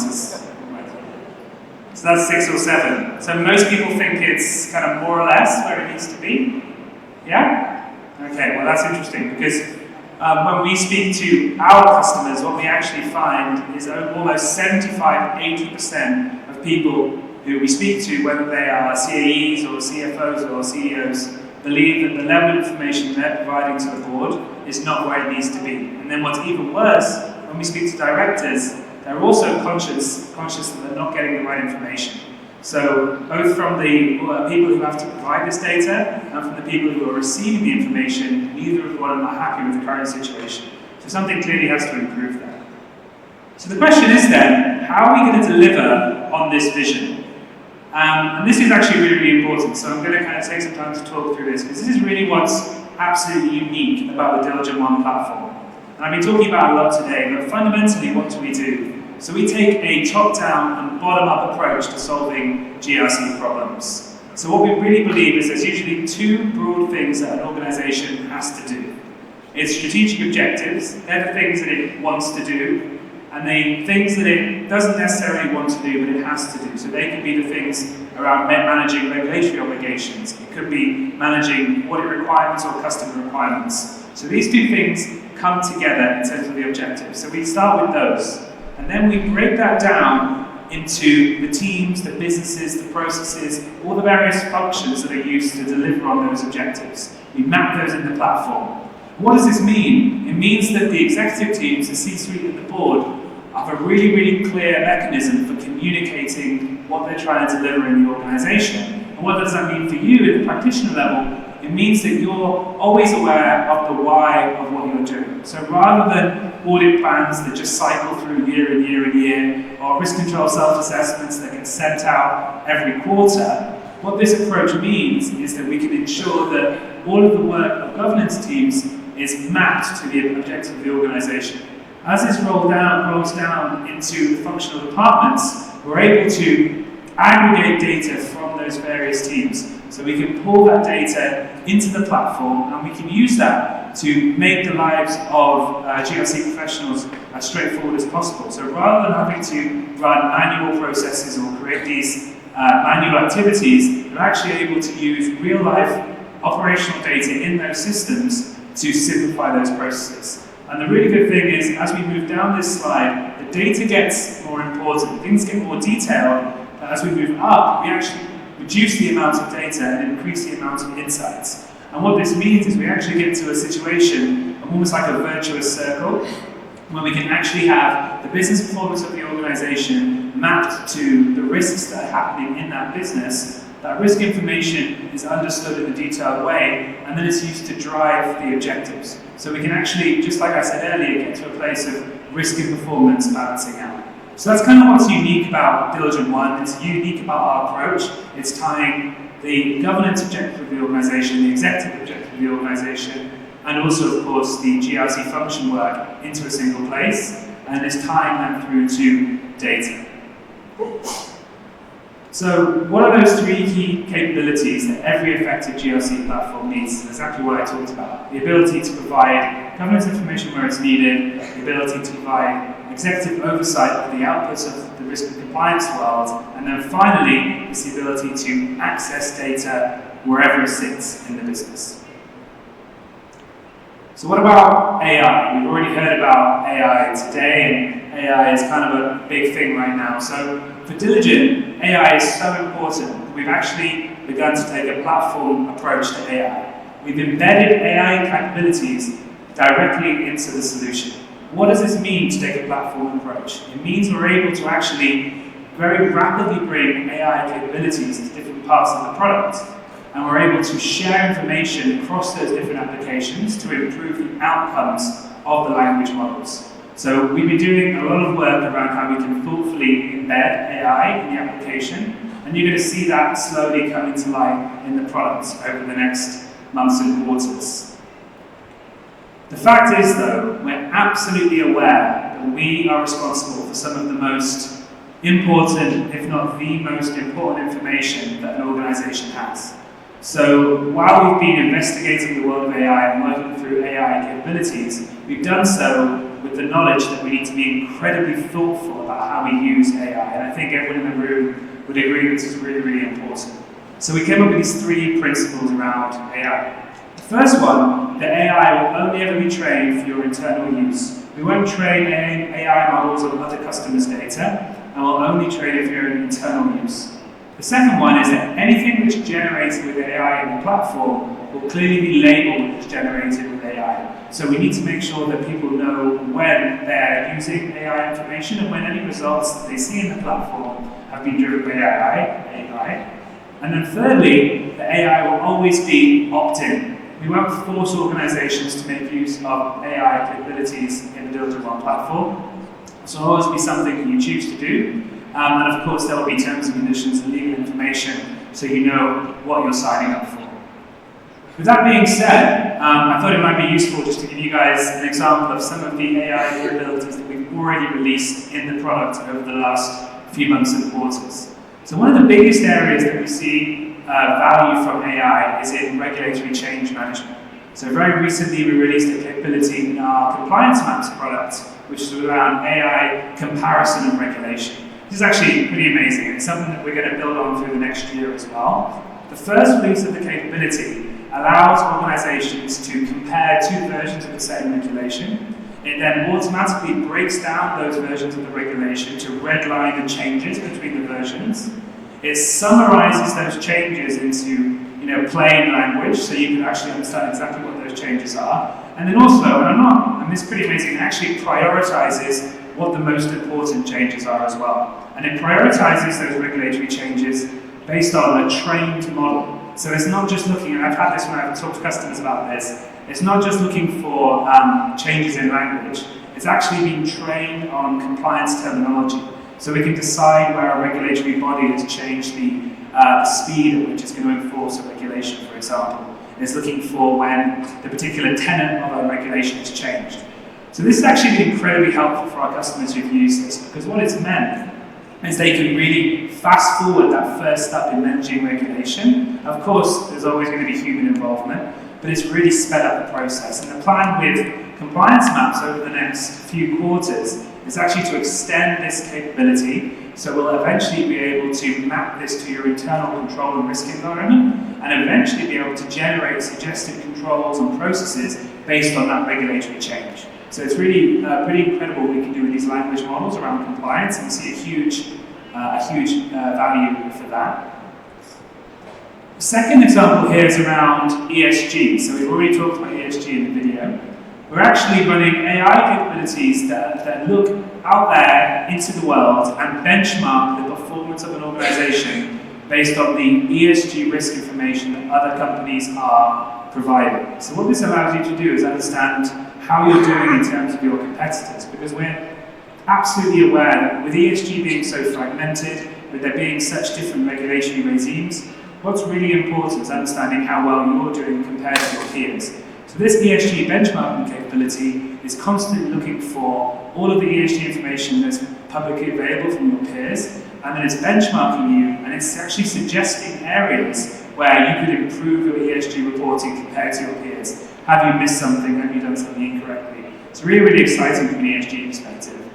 S3: So that's 6 or 7. So most people think it's kind of more or less where it needs to be. Yeah? Okay, well that's interesting because when we speak to our customers, what we actually find is almost 75-80% of people who we speak to, whether they are CAEs or CFOs or CEOs, believe that the level of information they're providing to the board is not where it needs to be. And then what's even worse, when we speak to directors, they're also conscious that they're not getting the right information. So both from the people who have to provide this data and from the people who are receiving the information, neither of them are happy with the current situation. So something clearly has to improve there. So the question is then, how are we going to deliver on this vision? And this is actually really, really important. So I'm going to kind of take some time to talk through this because this is really what's absolutely unique about the Diligent One platform. And I've been talking about it a lot today, but fundamentally what do we do? So we take a top-down and bottom-up approach to solving GRC problems. So what we really believe is there's usually 2 broad things that an organization has to do. It's strategic objectives, they're the things that it wants to do, and the things that it doesn't necessarily want to do, but it has to do. So they could be the things around managing regulatory obligations. It could be managing audit requirements or customer requirements. So these 2 things come together in terms of the objectives. So we start with those. And then we break that down into the teams, the businesses, the processes, all the various functions that are used to deliver on those objectives. We map those in the platform. What does this mean? It means that the executive teams, the C-suite and the board, have a really, really clear mechanism for communicating what they're trying to deliver in the organization. And what does that mean for you at the practitioner level? It means that you're always aware of the why of what you're doing. So rather than audit plans that just cycle through year and year and year, or risk control self-assessments that get sent out every quarter, what this approach means is that we can ensure that all of the work of governance teams is mapped to the objective of the organization. As this rolls down into the functional departments, we're able to aggregate data from those various teams. So we can pull that data into the platform and we can use that to make the lives of GRC professionals as straightforward as possible. So rather than having to run manual processes or create these manual activities, we're actually able to use real-life operational data in those systems to simplify those processes. And the really good thing is, as we move down this slide, the data gets more important, things get more detailed, but as we move up, we actually reduce the amount of data and increase the amount of insights. And what this means is we actually get to a situation, almost like a virtuous circle, where we can actually have the business performance of the organization mapped to the risks that are happening in that business. That risk information is understood in a detailed way, and then it's used to drive the objectives. So we can actually, just like I said earlier, get to a place of risk and performance balancing out. So that's kind of what's unique about Diligent One. It's unique about our approach. It's tying the governance objective of the organization, the executive objective of the organization, and also, of course, the GRC function work into a single place, and it's tying that through to data. So what are those 3 key capabilities that every effective GRC platform needs? Exactly what I talked about. The ability to provide governance information where it's needed, the ability to provide executive oversight of the outputs of the risk and compliance world, and then finally, it's the ability to access data wherever it sits in the business. So what about AI? We've already heard about AI today, and AI is kind of a big thing right now. So for Diligent, AI is so important we've actually begun to take a platform approach to AI. We've embedded AI capabilities directly into the solution. What does this mean to take a platform approach? It means we're able to actually very rapidly bring AI capabilities to different parts of the product, and we're able to share information across those different applications to improve the outcomes of the language models. So we've been doing a lot of work around how we can thoughtfully embed AI in the application, and you're going to see that slowly coming to life in the products over the next months and quarters. The fact is, though, we're absolutely aware that we are responsible for some of the most important, if not the most important information that an organization has. So while we've been investigating the world of AI and working through AI capabilities, we've done so with the knowledge that we need to be incredibly thoughtful about how we use AI. And I think everyone in the room would agree this is really, really important. So we came up with these 3 principles around AI. The first one, that AI will only ever be trained for your internal use. We won't train AI models on other customers' data, and we'll only train it for your internal use. The second one is that anything that's generated with AI in the platform will clearly be labeled as generated with AI. So we need to make sure that people know when they're using AI information and when any results that they see in the platform have been driven by AI. And then thirdly, the AI will always be opt-in. We won't force organizations to make use of AI capabilities in the Diligent One platform. So it'll always be something that you choose to do. And of course, there will be terms and conditions and legal information so you know what you're signing up for. With that being said, I thought it might be useful just to give you guys an example of some of the AI capabilities that we've already released in the product over the last few months and quarters. So one of the biggest areas that we see value from AI is in regulatory change management. So very recently we released a capability in our Compliance Maps product, which is around AI comparison and regulation. This is actually pretty amazing. It's something that we're going to build on through the next year as well. The first release of the capability allows organizations to compare 2 versions of the same regulation. It then automatically breaks down those versions of the regulation to redline the changes between the versions. It summarizes those changes into plain language, so you can actually understand exactly what those changes are. And then also, and this is pretty amazing, it actually prioritizes what the most important changes are as well. And it prioritizes those regulatory changes based on a trained model. So it's not just looking, and I've had this when I've talked to customers about this, it's not just looking for changes in language, it's actually being trained on compliance terminology. So we can decide where a regulatory body has changed the speed at which it's going to enforce a regulation, for example. It's looking for when the particular tenet of a regulation has changed. So this has actually been incredibly helpful for our customers who've used this, because what it's meant is they can really fast forward that first step in managing regulation. Of course, there's always going to be human involvement, but it's really sped up the process. And the plan with Compliance Maps over the next few quarters is actually to extend this capability, so we'll eventually be able to map this to your internal control and risk environment, and eventually be able to generate suggested controls and processes based on that regulatory change. So it's really pretty incredible what we can do with these language models around compliance, and we see a huge value for that. The second example here is around ESG. So we've already talked about ESG in the video. We're actually running AI capabilities that look out there into the world and benchmark the performance of an organization based on the ESG risk information that other companies are providing. So what this allows you to do is understand how you're doing in terms of your competitors, because we're absolutely aware that with ESG being so fragmented, with there being such different regulatory regimes, what's really important is understanding how well you're doing compared to your peers. So this ESG benchmarking capability is constantly looking for all of the ESG information that's publicly available from your peers, and then it's benchmarking you, and it's actually suggesting areas where you could improve your ESG reporting compared to your peers. Have you missed something? Have you done something incorrectly? It's really, really exciting from an ESG perspective.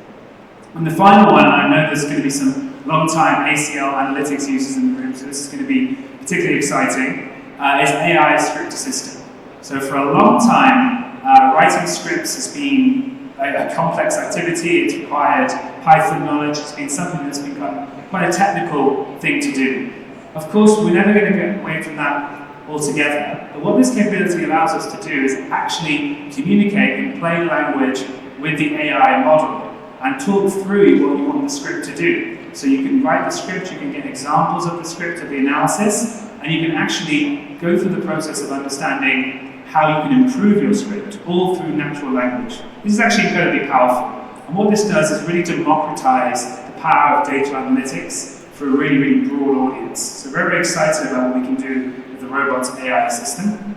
S3: And the final one, I know there's going to be some long-time ACL analytics users in the room, so this is going to be particularly exciting, is AI script assistant. So for a long time, writing scripts has been a complex activity. It's required Python knowledge. It's been something that's become quite a technical thing to do. Of course, we're never going to get away from that altogether, but what this capability allows us to do is actually communicate in plain language with the AI model and talk through what you want the script to do. So you can write the script, you can get examples of the script, of the analysis, and you can actually go through the process of understanding how you can improve your script, all through natural language. This is actually incredibly powerful. And what this does is really democratize the power of data analytics for a really, really broad audience. So we're very excited about what we can do with the Robots AI system.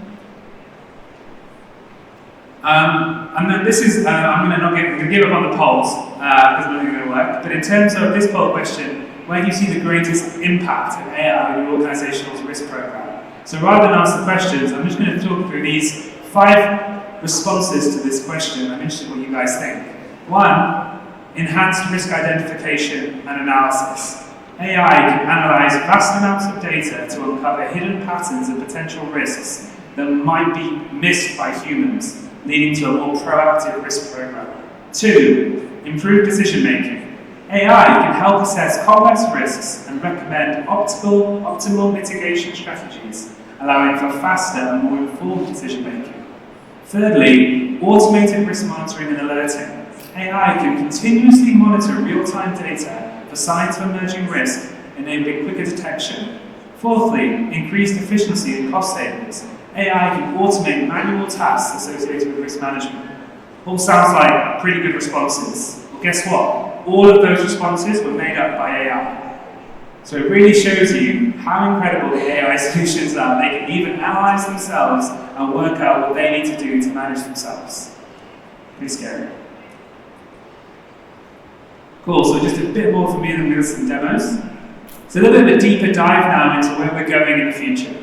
S3: And then this is, I'm going to give up on the polls because I'm not going to work. But in terms of this poll question, where do you see the greatest impact of AI in your organizational risk program? So rather than answer the questions, I'm just going to talk through these 5 responses to this question. I'm interested in what you guys think. 1, enhanced risk identification and analysis. AI can analyze vast amounts of data to uncover hidden patterns and potential risks that might be missed by humans, leading to a more proactive risk program. 2, improved decision making. AI can help assess complex risks and recommend optimal mitigation strategies, allowing for faster and more informed decision making. Thirdly, automated risk monitoring and alerting. AI can continuously monitor real-time data for signs of emerging risk, enabling quicker detection. Fourthly, increased efficiency and cost savings. AI can automate manual tasks associated with risk management. All sounds like pretty good responses. Well, guess what? All of those responses were made up by AI. So it really shows you how incredible the AI solutions are. They can even analyze themselves and work out what they need to do to manage themselves. Pretty scary. Cool, so just a bit more from me and then with some demos. So a little bit of a deeper dive now into where we're going in the future.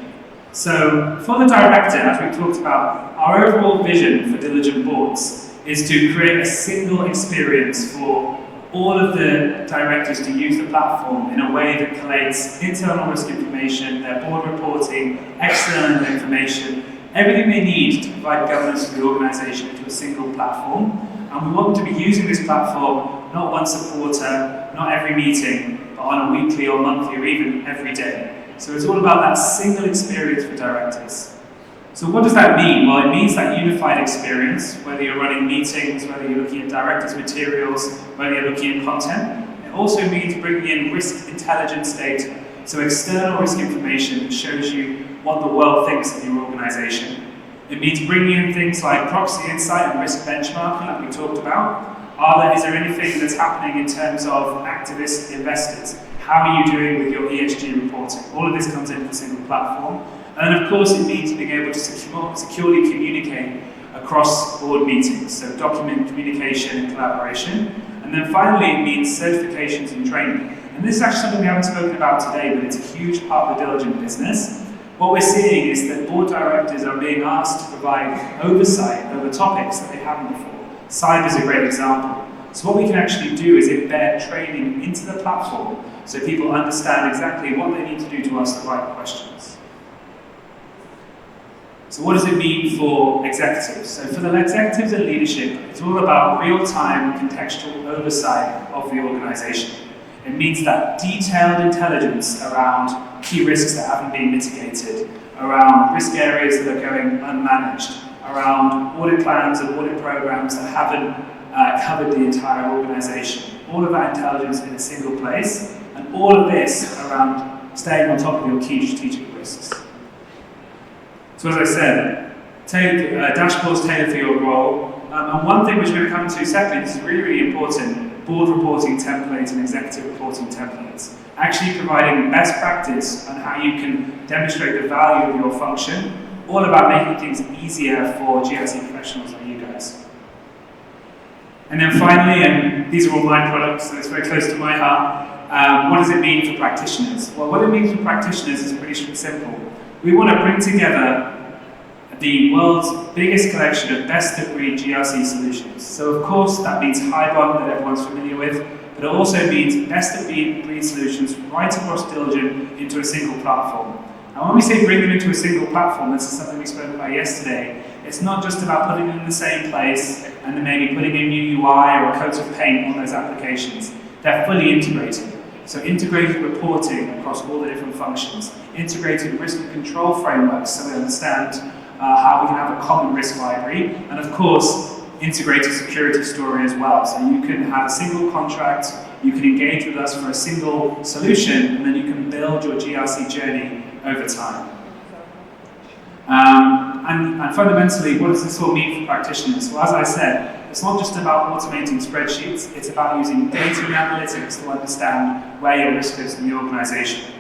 S3: So for the director, as we talked about, our overall vision for Diligent Boards is to create a single experience for all of the directors to use the platform in a way that collates internal risk information, their board reporting, external information, everything they need to provide governance for the organisation into a single platform. And we want them to be using this platform not once a quarter, not every meeting, but on a weekly or monthly or even every day. So it's all about that single experience for directors. So what does that mean? Well, it means that unified experience, whether you're running meetings, whether you're looking at directors' materials, whether you're looking at content. It also means bringing in risk intelligence data, so external risk information that shows you what the world thinks of your organisation. It means bringing in things like proxy insight and risk benchmarking, like we talked about. Is there anything that's happening in terms of activist investors? How are you doing with your ESG reporting? All of this comes into a single platform. And then of course it means being able to securely communicate across board meetings, so document communication and collaboration. And then finally it means certifications and training. And this is actually something we haven't spoken about today, but it's a huge part of the Diligent business. What we're seeing is that board directors are being asked to provide oversight over topics that they haven't before. Cyber is a great example. So what we can actually do is embed training into the platform so people understand exactly what they need to do to ask the right questions. So what does it mean for executives? So for the executives and leadership, it's all about real-time contextual oversight of the organization. It means that detailed intelligence around key risks that haven't been mitigated, around risk areas that are going unmanaged, around audit plans and audit programs that haven't covered the entire organization. All of that intelligence in a single place, and all of this around staying on top of your key strategic risks. So as I said, dashboards tailored for your role. And one thing which we're going to come to secondly, this is really, really important, board reporting templates and executive reporting templates. Actually providing best practice on how you can demonstrate the value of your function, all about making things easier for GRC professionals like you guys. And then finally, and these are all my products, so it's very close to my heart, what does it mean for practitioners? Well, what it means for practitioners is pretty simple. We want to bring together the world's biggest collection of best-of-breed GRC solutions. So of course, that means HighBond that everyone's familiar with, but it also means best-of-breed solutions right across Diligent into a single platform. And when we say bring them into a single platform, this is something we spoke about yesterday, it's not just about putting them in the same place and then maybe putting in new UI or coats of paint on those applications. They're fully integrated. So integrated reporting across all the different functions, integrated risk and control frameworks so we understand how we can have a common risk library, and of course, integrated security story as well. So you can have a single contract, you can engage with us for a single solution, and then you can build your GRC journey over time. And fundamentally, what does this all mean for practitioners? Well, as I said, it's not just about automating spreadsheets, it's about using data and analytics to understand where your risk is in the organization.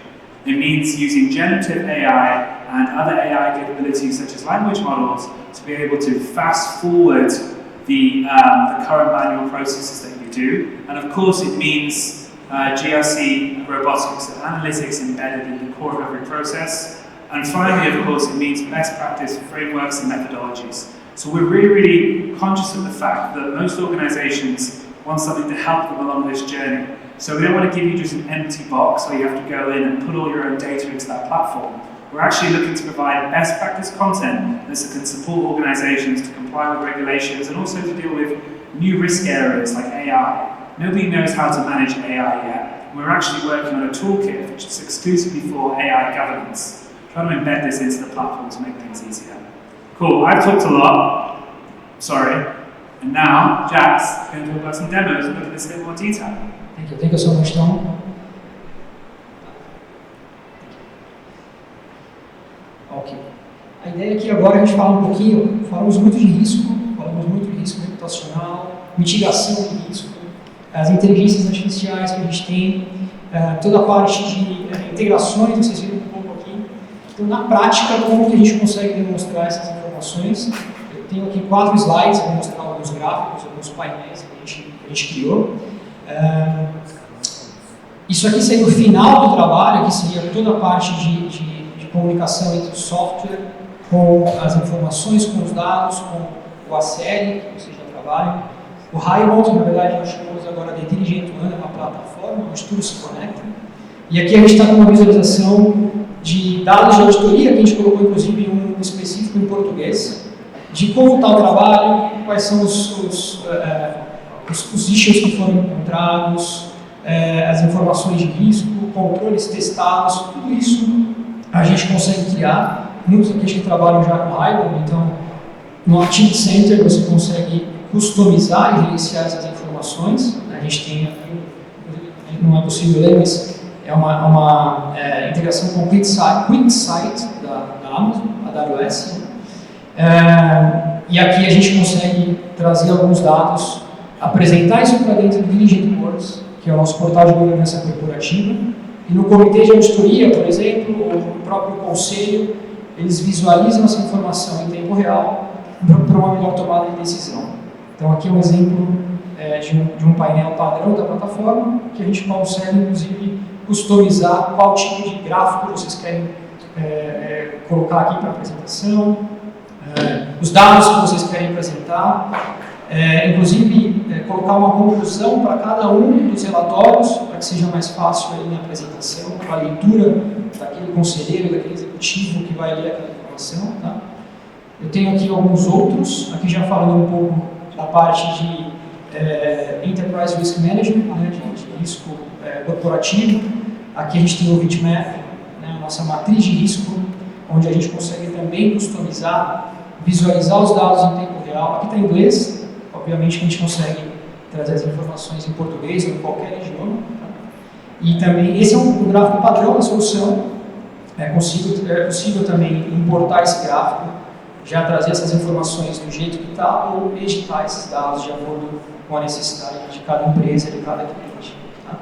S3: It means using generative AI and other AI capabilities such as language models to be able to fast forward the current manual processes that you do. And of course it means GRC robotics and analytics embedded in the core of every process. And finally, of course, it means best practice frameworks and methodologies. So we're really, really conscious of the fact that most organizations want something to help them along this journey. So we don't want to give you just an empty box where you have to go in and put all your own data into that platform. We're actually looking to provide best practice content that can support organizations to comply with regulations and also to deal with new risk areas like AI. Nobody knows how to manage AI yet. We're actually working on a toolkit which is exclusively for AI governance. Trying to embed this into the platform to make things easier. Cool, I've talked a lot, sorry. And now, Jack's going to talk about some demos and look at this in a bit more detail.
S9: Thank you so much, Tom. Ok. A ideia aqui agora a gente fala um pouquinho, falamos muito de risco reputacional, mitigação de risco, as inteligências artificiais que a gente tem, toda a parte de integrações, vocês viram um pouco aqui. Então, na prática, como que a gente consegue demonstrar essas informações? Eu tenho aqui 4 slides, vou mostrar alguns gráficos, alguns painéis que a gente criou. Isso aqui seria o final do trabalho, que seria toda a parte de comunicação entre o software com as informações, com os dados, com o ACL, que vocês já trabalham. O Highmont, na verdade, nós chamamos agora de Intelligent One, é uma plataforma onde tudo se conecta. E aqui a gente está com uma visualização de dados de auditoria, que a gente colocou inclusive um específico em português, de como está o trabalho, quais são os issues que foram encontrados, as informações de risco, controles testados, tudo isso a gente consegue criar. Muitos aqui que trabalham já com Highmont, então no Activity Center você consegue customizar e gerenciar essas informações. A gente tem aqui, não é possível ler, mas é uma integração com QuickSight da Amazon, AWS. E aqui a gente consegue trazer alguns dados, apresentar isso para dentro do Diligent Boards, que é o nosso portal de governança corporativa. E no comitê de auditoria, por exemplo, ou no próprio conselho, eles visualizam essa informação em tempo real para uma melhor tomada de decisão. Então aqui é um exemplo de um painel padrão da plataforma, que a gente consegue, inclusive, customizar qual tipo de gráfico vocês querem colocar aqui para apresentação, os dados que vocês querem apresentar, inclusive colocar uma conclusão para cada um dos relatórios, para que seja mais fácil aí na apresentação, para a leitura daquele conselheiro, daquele executivo que vai ler aquela informação. Tá? Eu tenho aqui alguns outros, aqui já falando um pouco da parte de Enterprise Risk Management, né, de risco corporativo. Aqui a gente tem o Heatmap, né, a nossa matriz de risco, onde a gente consegue também customizar, visualizar os dados em tempo real. Aqui está em inglês, obviamente que a gente consegue trazer as informações em português ou em qualquer idioma. Tá? E também, esse é um gráfico padrão da solução. É possível também importar esse gráfico, já trazer essas informações do jeito que está, ou editar esses dados de acordo com a necessidade de cada empresa, de cada cliente. Tá?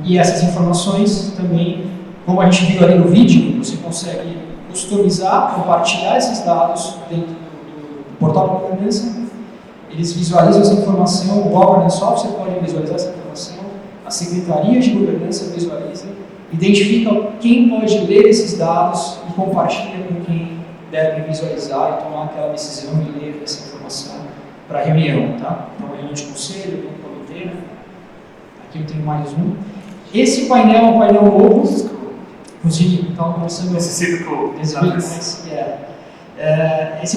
S9: E essas informações também, como a gente viu ali no vídeo, você consegue customizar, compartilhar esses dados dentro do portal de governança. Eles visualizam essa informação, o Governance Officer pode visualizar essa informação, a Secretaria de Governança visualiza, identifica quem pode ler esses dados e compartilha com quem deve visualizar e tomar aquela decisão de ler essa informação para a reunião, tá? Então, reunião de conselho, reunião de comitê, né? Aqui eu tenho mais um. Esse painel é um painel novo, inclusive, estava conversando... Esse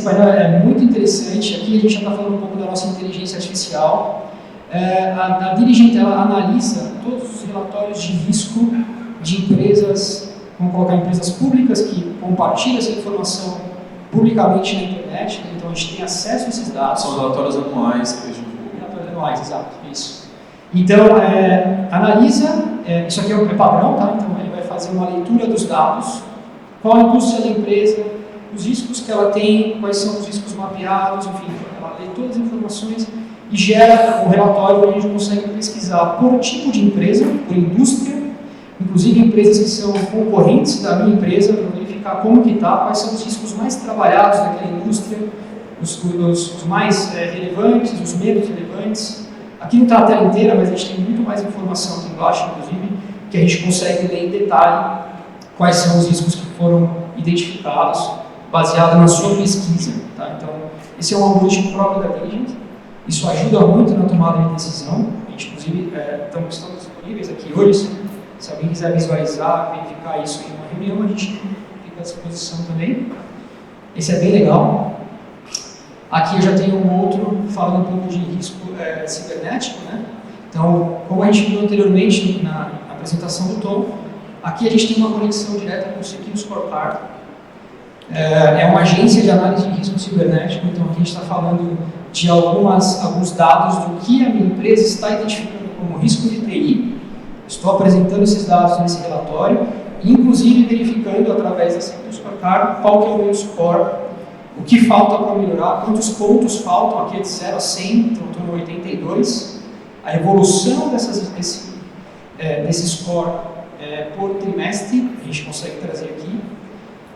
S9: painel é muito interessante. Aqui a gente já está falando um pouco da nossa inteligência artificial. A Diligent, ela analisa todos os relatórios de risco de empresas, vamos colocar empresas públicas que compartilham essa informação publicamente na internet, né? Então a gente tem acesso a esses dados.
S2: São relatórios anuais que a gente
S9: Relatórios anuais, exato, isso. Então, analisa, isso aqui é padrão, tá? Então ele vai fazer uma leitura dos dados, qual a indústria da empresa, os riscos que ela tem, quais são os riscos mapeados, enfim, ela lê todas as informações e gera um relatório onde a gente consegue pesquisar por tipo de empresa, por indústria, inclusive empresas que são concorrentes da minha empresa, para verificar como que está, quais são os riscos mais trabalhados daquela indústria, os mais relevantes, os menos relevantes. Aqui não está a tela inteira, mas a gente tem muito mais informação aqui embaixo, inclusive, que a gente consegue ler em detalhe quais são os riscos que foram identificados, baseado na sua pesquisa. Tá? Então, esse é um algoritmo próprio da Diligent. Isso ajuda muito na tomada de decisão. A gente, inclusive, estamos disponíveis aqui hoje. Se alguém quiser visualizar, verificar isso em uma reunião, a gente fica à disposição também. Esse é bem legal. Aqui eu já tenho um outro falando um pouco de risco cibernético, né? Então, como a gente viu anteriormente na apresentação do Tom, aqui a gente tem uma conexão direta com o Secure Scorecard. É uma agência de análise de risco cibernético, então aqui a gente está falando de alguns dados do que a minha empresa está identificando como risco de TI. Estou apresentando esses dados nesse relatório, inclusive verificando através da Secure Scorecard qual que é o meu score, o que falta para melhorar, quantos pontos faltam, aqui é de 0 a 100, então estou no 82, a evolução desse score por trimestre, a gente consegue trazer aqui,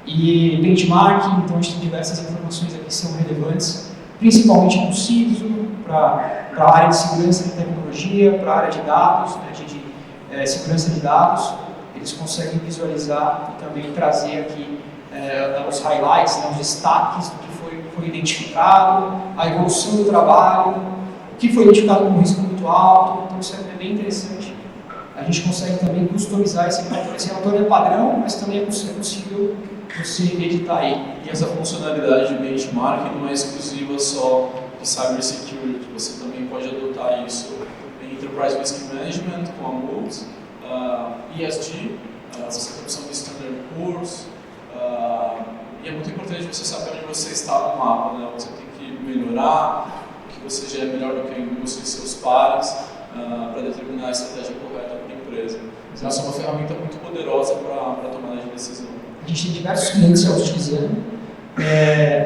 S9: e benchmarking, então a gente tem diversas informações aqui que são relevantes, principalmente no CISO, para a área de segurança de tecnologia, para a área de dados, né, de segurança de dados, eles conseguem visualizar e também trazer aqui os highlights, né, os destaques do que foi identificado, a evolução do trabalho, o que foi identificado como risco muito alto, então isso é bem interessante. A gente consegue também customizar esse relatório. Esse relatório é padrão, mas também é possível você editar ele.
S2: E essa funcionalidade de benchmarking não é exclusiva só de cybersecurity, você também pode adotar isso em Enterprise Risk Management com a Moods, ESG, você tem a opção de Standard Poor's, e é muito importante você saber onde você está no mapa, né? Você tem que melhorar, que você já é melhor do que a indústria e seus pares, para determinar a estratégia correta para a empresa. Então, essa é uma ferramenta muito poderosa para a tomada de decisão.
S9: A gente tem diversos clientes já utilizando.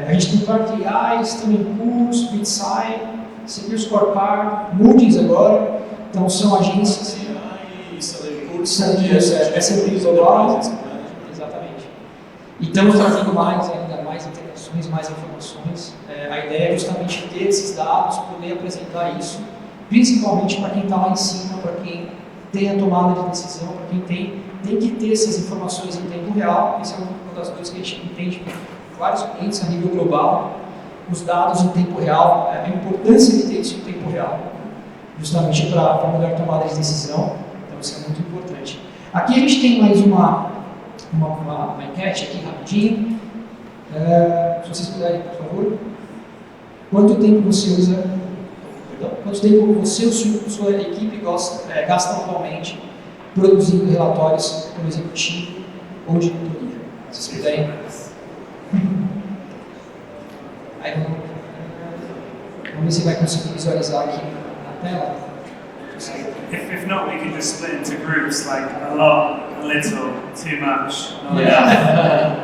S9: A gente tem KPIs, Standard Poor's, BitSci, Secure Scorecard, Moody's agora. Então são agências.
S2: Standard Poor's,
S9: S&P Global. Exatamente. E estamos trazendo ainda mais integrações, mais informações. A ideia é justamente ter esses dados, poder apresentar isso, principalmente para quem está lá em cima, para quem tem a tomada de decisão, para quem tem que ter essas informações em tempo real. Essa é uma das coisas que a gente entende com vários clientes a nível global, os dados em tempo real, a importância de ter isso em tempo real, justamente para melhor tomada de decisão. Então isso é muito importante. Aqui a gente tem mais uma enquete aqui rapidinho. Se vocês puderem, por favor. Quanto tempo você ou sua equipe gasta atualmente produzindo relatórios para o executivo ou de diretoria? Se vocês puderem. Aí vamos ver se vai conseguir visualizar aqui na tela.
S3: If not, we can just split into groups, like a lot, a little, too much, not
S9: Yeah.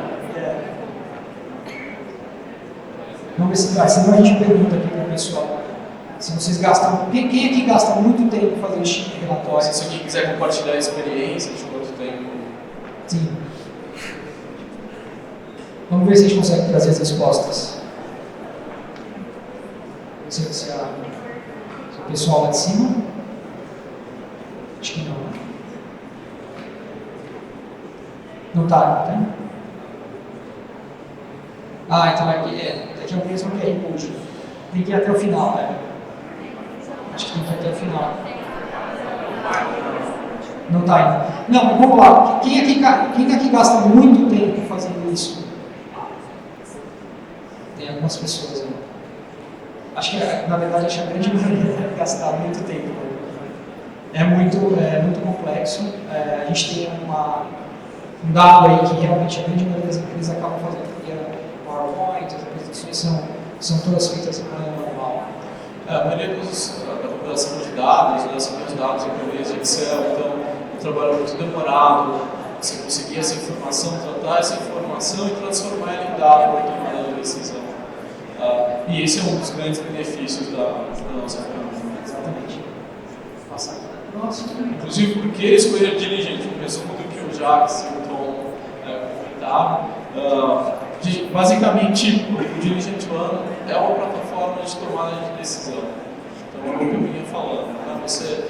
S9: Vamos ver se vai. Senão a gente pergunta aqui para o pessoal. Se vocês gastam. Quem aqui gasta muito tempo fazendo esse tipo de relatório?
S2: Se alguém quiser compartilhar a experiência de quanto tempo.
S9: Sim. Vamos ver se a gente consegue trazer as respostas. Se o pessoal lá de cima. Acho que não. Não está, não tem? Então aqui é o mesmo QR Code. Tem que ir até o final, né? Acho que tem que ir até o final. Não está ainda. Não, vamos lá. Quem aqui gasta muito tempo fazendo isso? Tem algumas pessoas aí. Acho que, na verdade, a grande maioria deve gastar muito tempo. é muito complexo. A gente tem um dado aí que realmente a grande maioria das empresas acabam fazendo via PowerPoint, as apresentações são todas feitas em maneira normal.
S2: A maioria da população de dados, né, são os dados em planilhas de Excel, então o trabalho é muito demorado, você conseguir essa informação, tratar essa informação e transformar ela em dado para tomar a decisão. E esse é um dos grandes benefícios da nossa ferramenta.
S9: Exatamente. Passar aqui para o próximo.
S2: Inclusive, por que escolher Diligent? Um resumo do que o Jacques e o Tom comentaram. Basicamente, o Diligent One é uma plataforma de tomada de decisão. Então, é o que eu vinha falando. Né? Você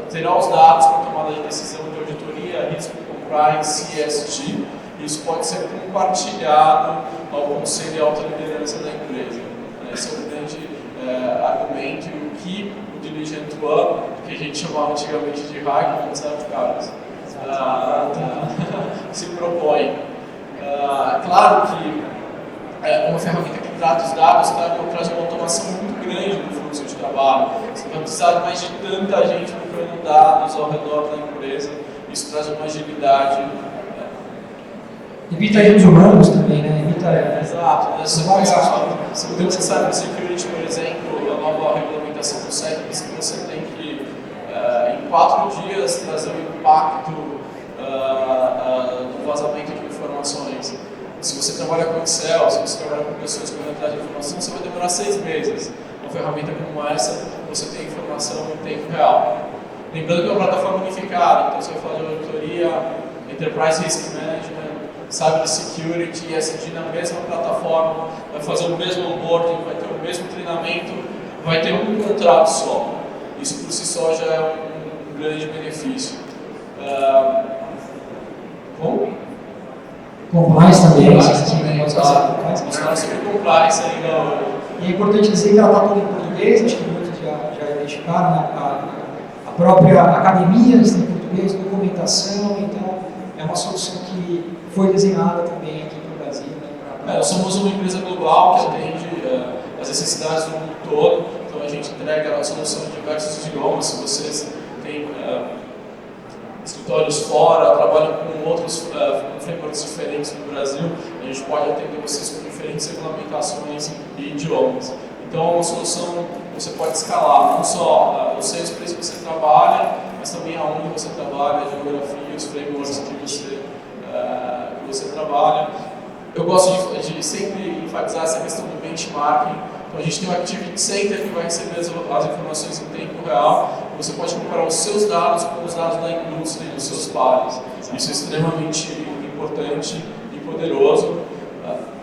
S2: terá os dados para tomada de decisão de auditoria, risco, compliance, ESG. Isso pode ser compartilhado ao conselho e alta liderança da empresa. Esse é o grande argumento e o que o Diligent One, que a gente chamava antigamente de High Concept Cars, se propõe. Claro que uma ferramenta que trata os dados traz uma automação muito grande no fluxo de trabalho. Você não vai precisar mais de tanta gente procurando dados ao redor da empresa. Isso traz uma agilidade.
S9: Evita erros humanos também, né?
S2: Exato. Você vai usar segurança cybersecurity, por exemplo, a nova regulamentação do SEC diz que você tem que, em 4 dias, trazer um impacto no vazamento de informações. Se você trabalha com Excel, se você trabalha com pessoas que vão atrás de informação, você vai demorar 6 meses. Uma ferramenta como essa, você tem informação em tempo real. Lembrando que é uma plataforma unificada, então você vai falar de auditoria, Enterprise Risk Management, Cyber Security e ESG na mesma plataforma, vai fazer o mesmo onboarding, vai ter o mesmo treinamento, vai ter um contrato só. Isso por si só já é um grande benefício.
S9: Compliance também.
S2: Vamos falar sobre compliance ainda.
S9: E é importante dizer que ela está toda em português, acho que muitos já identificaram, né? A própria academia está em português, documentação, então é uma solução que foi desenhada também aqui para o Brasil. Né,
S2: nós somos uma empresa global que atende as necessidades do mundo todo, então a gente entrega a solução em diversos idiomas. Se vocês têm escritórios fora, trabalham com outros frameworks diferentes no Brasil, a gente pode atender vocês com diferentes regulamentações e idiomas. Então é uma solução que você pode escalar, não só os 6 países que você trabalha, mas também aonde você trabalha, a geografia, os frameworks que você trabalha. Eu gosto de sempre enfatizar essa questão do benchmarking. Então a gente tem um Activity Center que vai receber as informações em tempo real. Você pode comparar os seus dados com os dados da indústria e dos seus pares. Isso é extremamente importante e poderoso.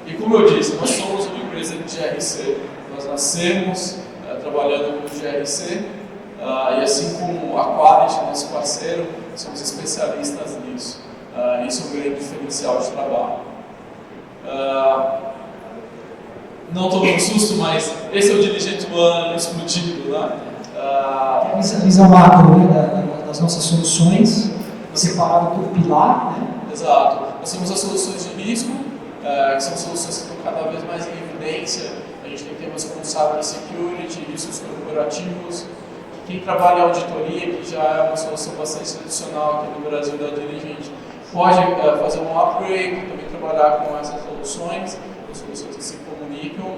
S2: E como eu disse, nós somos uma empresa de GRC. Nós nascemos trabalhando com GRC e assim como a Quality, nosso parceiro, somos especialistas nisso. Isso é um grande diferencial de trabalho. Não estou dando susto, mas esse é o Diligent One explodido, né?
S9: A visão macro, né, das nossas soluções, separado por pilar, né?
S2: Exato. Nós temos as soluções de risco, que são soluções que estão cada vez mais em evidência. A gente tem temas como Cyber Security, riscos corporativos. Quem trabalha em auditoria, que já é uma solução bastante tradicional aqui no Brasil da Diligent, pode fazer um upgrade, também trabalhar com essas soluções, as soluções que se comunicam.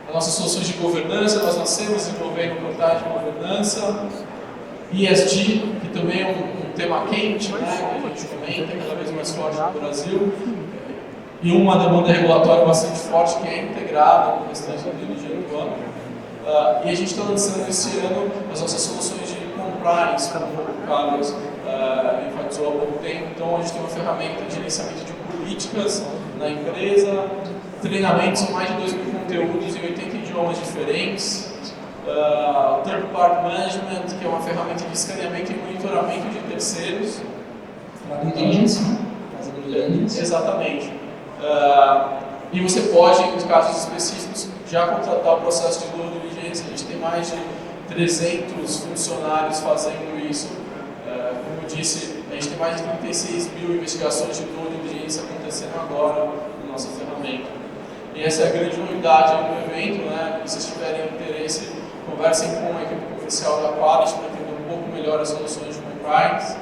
S2: As nossas soluções de governança, nós nascemos desenvolvendo portais de governança, ESG, que também é um tema quente, né, que a gente comenta, cada vez mais forte no Brasil, e uma demanda regulatória bastante forte que é integrada com o restante do Diligent One. E a gente está lançando esse ano as nossas soluções de compliance, como o Carlos enfatizou há pouco tempo. Então, a gente tem uma ferramenta de gerenciamento de políticas na empresa, treinamentos em mais de 2.000 conteúdos em 80 idiomas diferentes, Third Party Management, que é uma ferramenta de escaneamento e monitoramento de terceiros. Exatamente. E você pode, em casos específicos, já contratar o processo de due diligence. A gente tem mais de 300 funcionários fazendo isso. Como eu disse, a gente tem mais de 36 mil investigações de due diligence acontecendo agora na nossa ferramenta. E essa é a grande novidade do evento, né? Se vocês tiverem interesse, conversem com a equipe comercial potencial da Quality para entender um pouco melhor as soluções de compliance.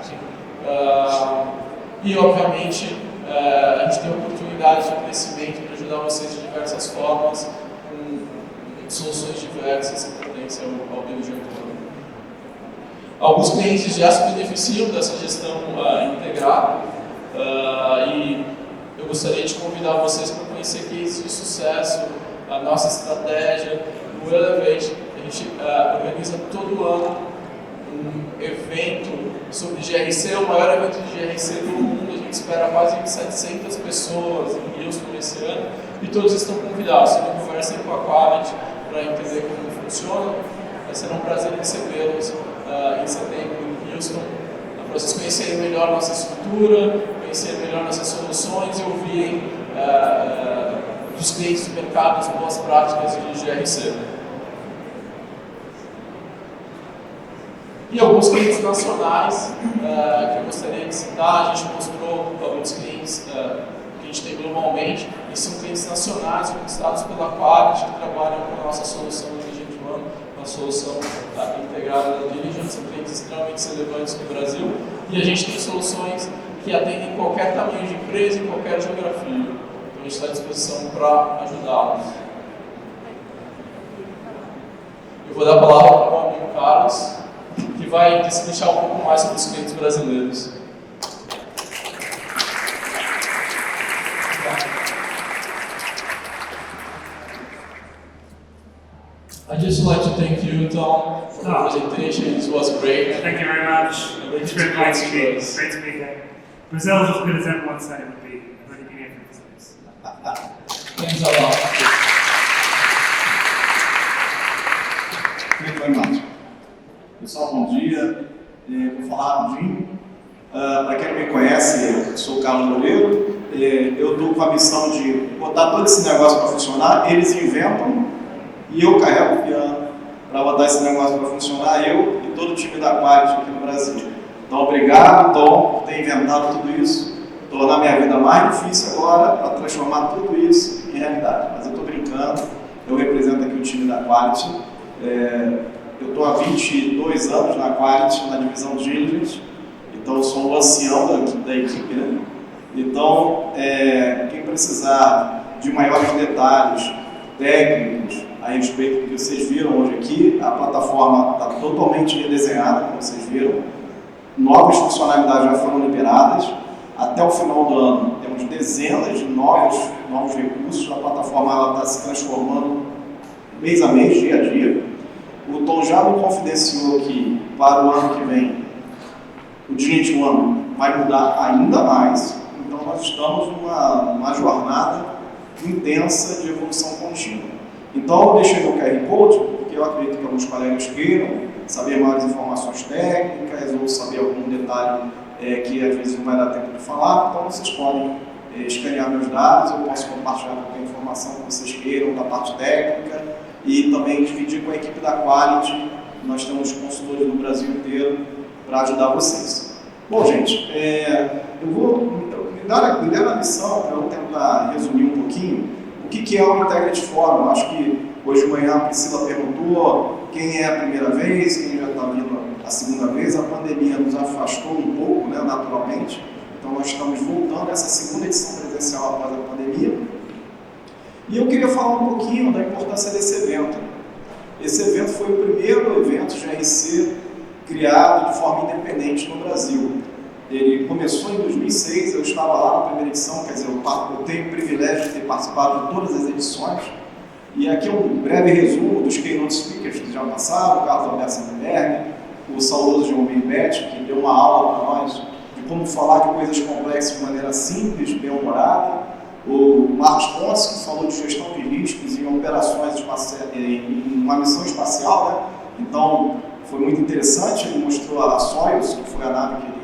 S2: E, obviamente, a gente tem oportunidades de crescimento para ajudar vocês de diversas formas, com soluções diversas que pertencem ao Diligent One. Alguns clientes já se beneficiam dessa gestão integrada e eu gostaria de convidar vocês para conhecer cases de sucesso, a nossa estratégia. No Elevate, a gente organiza todo ano um evento sobre GRC, o maior evento de GRC do mundo. A gente espera quase 700 pessoas em Houston esse ano e todos estão convidados. Então, conversem com a Quality para entender como funciona. Será um prazer recebê-los em setembro em Houston, para vocês conhecerem melhor nossa estrutura, conhecerem melhor nossas soluções e ouvirem dos clientes do mercado as boas práticas de GRC. E alguns clientes nacionais que eu gostaria de citar. A gente mostrou alguns clientes que a gente tem globalmente, e são clientes nacionais conquistados pela Quality, que trabalham com a nossa solução Diligent One, uma solução integrada da Diligent. São clientes extremamente relevantes no Brasil, e a gente tem soluções que atendem qualquer tamanho de empresa e qualquer geografia. Então a gente está à disposição para ajudá-los. Eu vou dar a palavra para o meu amigo Carlos, que vai destrinchar um pouco mais sobre os clientes brasileiros. I'd just like to thank you, Tom, for the presentation. It was great.
S3: Thank you very much. It's been great to be here. Great to be here. Brazil is as good as everyone said it would be. I've already been here for business.
S2: Thanks a lot.
S10: Thank you very much. Pessoal, bom dia. Vou falar rapidinho. Para quem não me conhece, eu sou o Carlos Loureiro. Eu estou com a missão de botar todo esse negócio para funcionar. Eles inventam e eu carrego o piano para botar esse negócio para funcionar, eu e todo o time da Quality aqui no Brasil. Então, obrigado, Tom, por ter inventado tudo isso, tornar minha vida mais difícil agora para transformar tudo isso em realidade. Mas eu estou brincando, eu represento aqui o time da Quality. Eu estou há 22 anos na Quality, na divisão Diligent, então eu sou o ancião da equipe, né? Então, quem precisar de maiores detalhes técnicos a respeito do que vocês viram hoje aqui, a plataforma está totalmente redesenhada, como vocês viram. Novas funcionalidades já foram liberadas. Até o final do ano, temos dezenas de novos recursos. A plataforma está se transformando mês a mês, dia a dia. O Tom já me confidenciou que para o ano que vem, o Diligent One vai mudar ainda mais. Então, nós estamos numa jornada intensa de evolução contínua. Então, eu deixei meu QR Code, porque eu acredito que alguns colegas queiram saber mais informações técnicas ou saber algum detalhe que às vezes não vai dar tempo de falar. Então, vocês podem escanear meus dados, eu posso compartilhar qualquer informação que vocês queiram da parte técnica e também dividir com a equipe da Quality. Nós temos consultores no Brasil inteiro para ajudar vocês. Bom, gente, eu vou me dar a missão para eu tentar resumir um pouquinho o que é o Integrity Forum. Acho que hoje de manhã a Priscila perguntou quem é a primeira vez, quem já está vindo a segunda vez. A pandemia nos afastou um pouco, né, naturalmente. Então nós estamos voltando a essa segunda edição presencial após a pandemia. E eu queria falar um pouquinho da importância desse evento. Esse evento foi o primeiro evento GRC criado de forma independente no Brasil. Ele começou em 2006, eu estava lá na primeira edição, quer dizer, eu tenho o privilégio de ter participado de todas as edições. E aqui é um breve resumo dos keynote speakers que já passaram: o Carlos Alberto Sandberg, o saudoso João Bembete, que deu uma aula para nós de como falar de coisas complexas de maneira simples, bem-humorada; o Marcos Pontes, que falou de gestão de riscos em operações espaciais, em uma missão espacial, né? Então, foi muito interessante. Ele mostrou a Soyuz, que foi a nave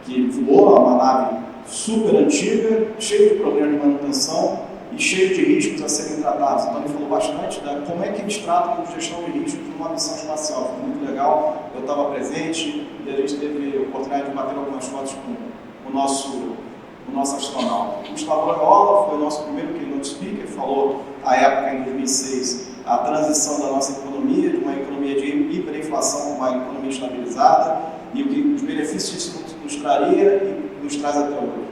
S10: que ele voou, uma nave super antiga, cheia de problemas de manutenção e cheio de riscos a serem tratados. Então ele falou bastante de como é que eles tratam de gestão de riscos numa missão espacial. Foi muito legal, eu estava presente e a gente teve a oportunidade de bater algumas fotos com o nosso astronauta. O Gustavo Loyola foi o nosso primeiro keynote speaker, falou à época, em 2006, a transição da nossa economia, de uma economia de hiperinflação inflação com uma economia estabilizada e os benefícios isso nos traria e nos traz até hoje.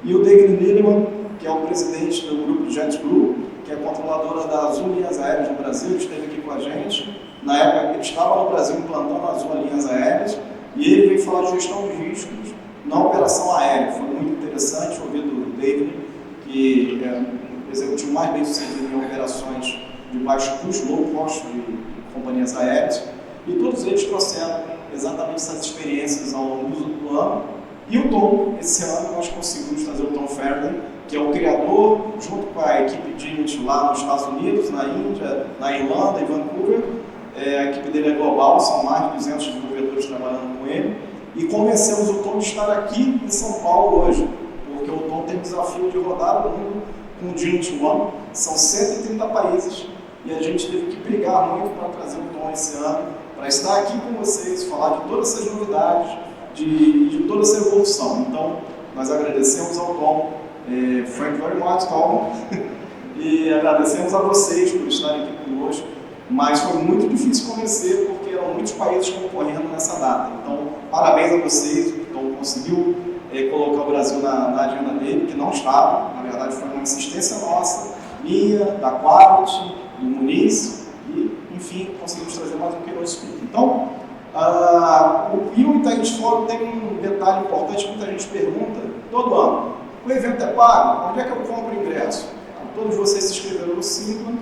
S10: E o David Neeleman, que é o presidente do grupo JetBlue, que é controladora da Azul Linhas Aéreas no Brasil, esteve aqui com a gente. Na época, ele estava no Brasil implantando a Azul Linhas Aéreas e ele veio falar de gestão de riscos na operação aérea. Foi muito interessante ouvir do David, que é o executivo mais bem sucedido em operações de baixo custo, low cost de companhias aéreas. E todos eles trouxeram exatamente essas experiências ao longo do ano. E o Tom, esse ano nós conseguimos trazer o Tom Faraday, que é o criador, junto com a equipe de lá nos Estados Unidos, na Índia, na Irlanda, em Vancouver. A equipe dele é global, são mais de 200 desenvolvedores trabalhando com ele. E convencemos o Tom de estar aqui em São Paulo hoje, porque o Tom tem o desafio de rodar o mundo com o Unity One. São 130 países e a gente teve que brigar muito para trazer o Tom esse ano, para estar aqui com vocês, falar de todas essas novidades, de toda essa evolução. Então, nós agradecemos ao Tom. Thank you very much, Tom. E agradecemos a vocês por estarem aqui conosco, mas foi muito difícil convencer porque eram muitos países concorrendo nessa data. Então, parabéns a vocês, o Tom conseguiu colocar o Brasil na agenda dele, que não estava, na verdade foi uma insistência nossa, minha, da Quality, do Muniz, e enfim, conseguimos trazer mais um keynote speaker. Então, o Itaís Fórum tem um detalhe importante, muita gente pergunta todo ano. O evento é pago? Onde é que eu compro o ingresso? Todos vocês se inscreveram no Simpla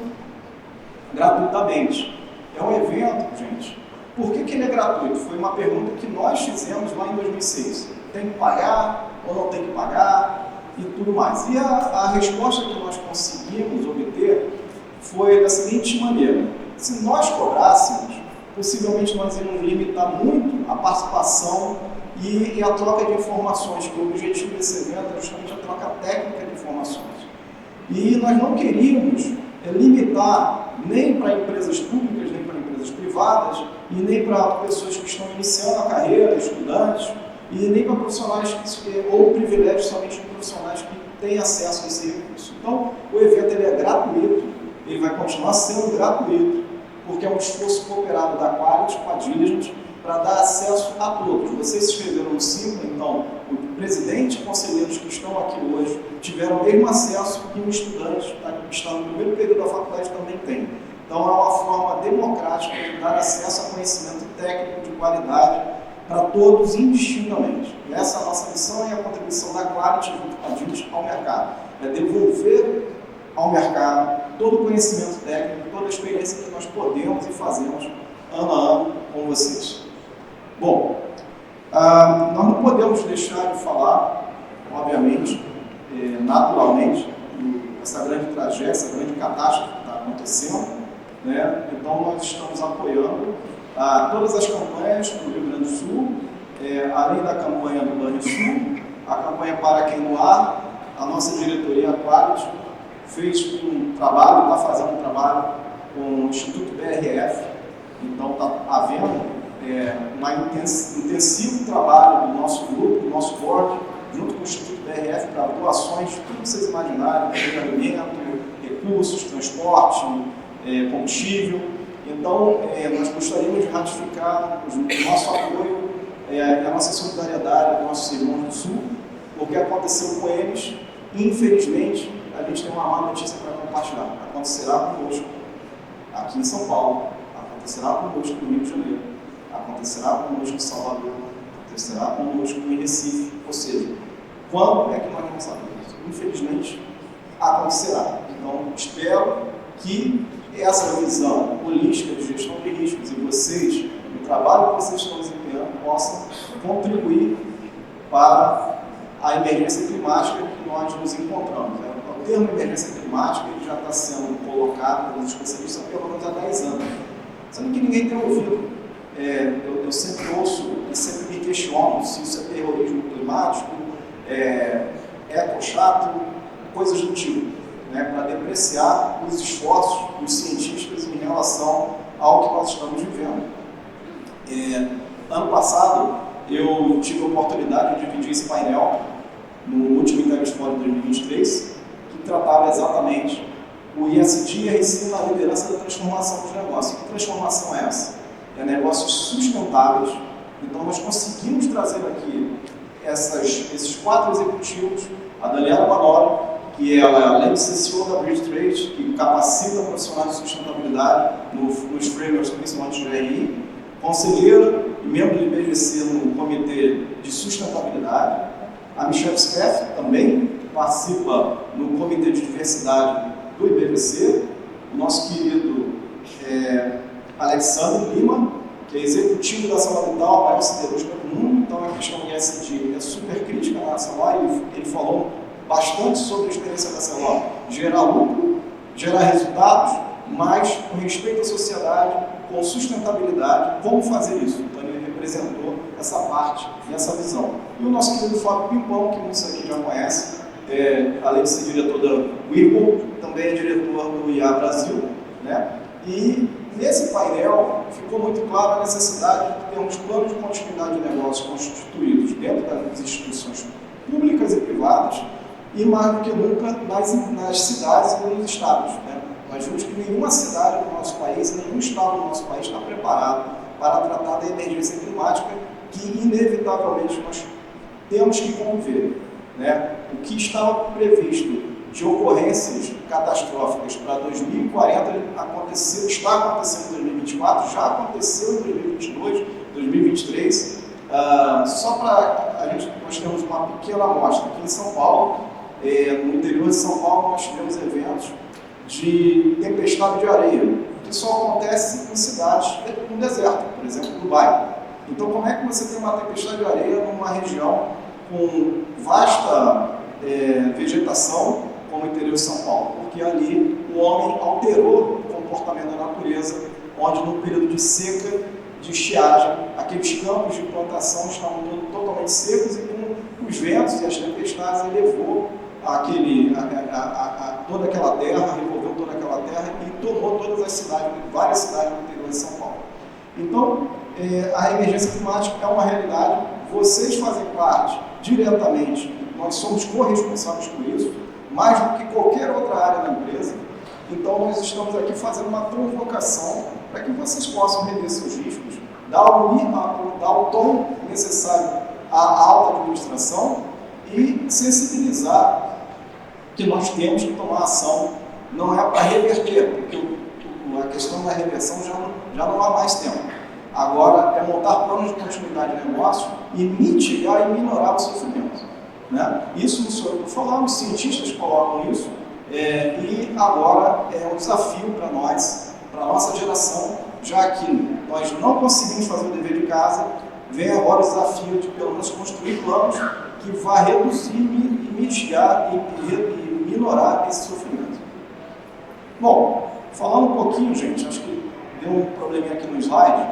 S10: gratuitamente. É um evento, gente. Por que ele é gratuito? Foi uma pergunta que nós fizemos lá em 2006. Tem que pagar ou não tem que pagar e tudo mais. E a resposta que nós conseguimos obter foi da seguinte maneira. Se nós cobrássemos, possivelmente nós íamos limitar muito a participação e a troca de informações, porque o objetivo desse evento é justamente a troca técnica de informações. E nós não queríamos limitar nem para empresas públicas, nem para empresas privadas, e nem para pessoas que estão iniciando a carreira, estudantes, e nem para profissionais ou privilégios somente de profissionais que têm acesso a esse recurso. Então, o evento ele é gratuito, ele vai continuar sendo gratuito, porque é um esforço cooperado da Quality com a Diligent, para dar acesso a todos. Vocês se inscreveram no Simpla, então o presidente e conselheiros que estão aqui hoje tiveram o mesmo acesso que um estudante que está no primeiro período da faculdade também tem. Então é uma forma democrática de dar acesso a conhecimento técnico de qualidade para todos indistintamente. E essa é a nossa missão e a contribuição da Quality junto com a Diligent ao mercado. É devolver ao mercado todo o conhecimento técnico, toda a experiência que nós podemos e fazemos ano a ano com vocês. Bom, nós não podemos deixar de falar, obviamente, naturalmente, essa grande tragédia, essa grande catástrofe que está acontecendo, né? Então nós estamos apoiando todas as campanhas do Rio Grande do Sul, além da campanha do Banrisul, a campanha Para Quem no Ar, a nossa diretoria, a Quality, fez um trabalho, está fazendo um trabalho com o Instituto BRF, então está havendo um intensivo trabalho do nosso grupo, do nosso board, junto com o Instituto BRF, para doações, tudo que vocês imaginarem, de alimento, recursos, transporte, combustível. Então, nós gostaríamos de ratificar o nosso apoio e a nossa solidariedade aos nossos irmãos do Sul, porque aconteceu com eles, infelizmente, a gente tem uma má notícia para compartilhar. Acontecerá conosco aqui em São Paulo, acontecerá conosco no Rio de Janeiro, acontecerá conosco em Salvador, acontecerá conosco em Recife. Ou seja, quando é que nós vamos saber isso? Infelizmente, acontecerá. Então, espero que essa visão holística de gestão de riscos e vocês, o trabalho que vocês estão desempenhando, possam contribuir para a emergência climática que nós nos encontramos. O termo emergência climática ele já está sendo colocado pelos especialistas há pelo menos há 10 anos. Sendo que ninguém tem ouvido. Eu sempre ouço e sempre me questiono se isso é terrorismo climático, ecochato, coisas do tipo, né, para depreciar os esforços dos cientistas em relação ao que nós estamos vivendo. Ano passado, eu tive a oportunidade de dividir esse painel no último Itaís Fórum de 2023, que tratava exatamente o ISD e a RC na liderança da transformação dos negócios. Que transformação é essa? negócios sustentáveis. Então, nós conseguimos trazer aqui esses 4 executivos, a Daniela Manoli, que ela é além de ser CEO da Bridge Trade, que capacita profissionais de sustentabilidade nos frameworks, principalmente de GRI, conselheira e membro do IBGC no Comitê de Sustentabilidade. A Michelle Skeff também participa no Comitê de Diversidade do IBGC. O nosso querido Alexandre Lima, que é executivo da ArcelorMittal, a maior siderúrgica do mundo. Então, a questão de ESG é super crítica na Arcelor, e ele falou bastante sobre a experiência da Arcelor: gerar lucro, gerar resultados, mas com respeito à sociedade, com sustentabilidade, como fazer isso. Então, ele representou essa parte e essa visão. E o nosso querido Fábio Pimpão, que muitos aqui já conhecem, além de ser diretor da Whirlpool, também é diretor do IA Brasil, né? E nesse painel ficou muito clara a necessidade de termos planos de continuidade de negócios constituídos dentro das instituições públicas e privadas, e mais do que nunca nas cidades e nos estados, né? Nós vimos que nenhuma cidade do nosso país, nenhum estado do nosso país está preparado para tratar da emergência climática que inevitavelmente nós temos que conviver, né? O que estava previsto de ocorrências catastróficas para 2040 está acontecendo em 2024, já aconteceu em 2022, 2023. Só para nós temos uma pequena amostra aqui em São Paulo, no interior de São Paulo nós tivemos eventos de tempestade de areia, que só acontece em cidades no deserto, por exemplo, Dubai. Então, como é que você tem uma tempestade de areia numa região com vasta vegetação, como o interior de São Paulo? Porque ali o homem alterou o comportamento da natureza, onde no período de seca, de estiagem, aqueles campos de plantação estavam totalmente secos, e com os ventos e as tempestades elevou toda aquela terra, revolveu toda aquela terra e tomou todas as cidades, várias cidades do interior de São Paulo. Então, a emergência climática é uma realidade, vocês fazem parte diretamente, nós somos corresponsáveis por isso, mais do que qualquer outra área da empresa. Então, nós estamos aqui fazendo uma provocação para que vocês possam rever seus riscos, dar o tom necessário à alta administração e sensibilizar que nós temos que tomar ação. Não é para reverter, porque a questão da reversão já não há mais tempo. Agora é montar planos de continuidade de negócio e mitigar e minorar o sofrimento, né? Isso não sou eu que estou falando, os cientistas colocam isso, e agora é um desafio para nós, para a nossa geração, já que nós não conseguimos fazer o dever de casa, vem agora o desafio de pelo menos construir planos que vá reduzir e mitigar e minorar esse sofrimento. Bom, falando um pouquinho, gente, acho que deu um probleminha aqui no slide,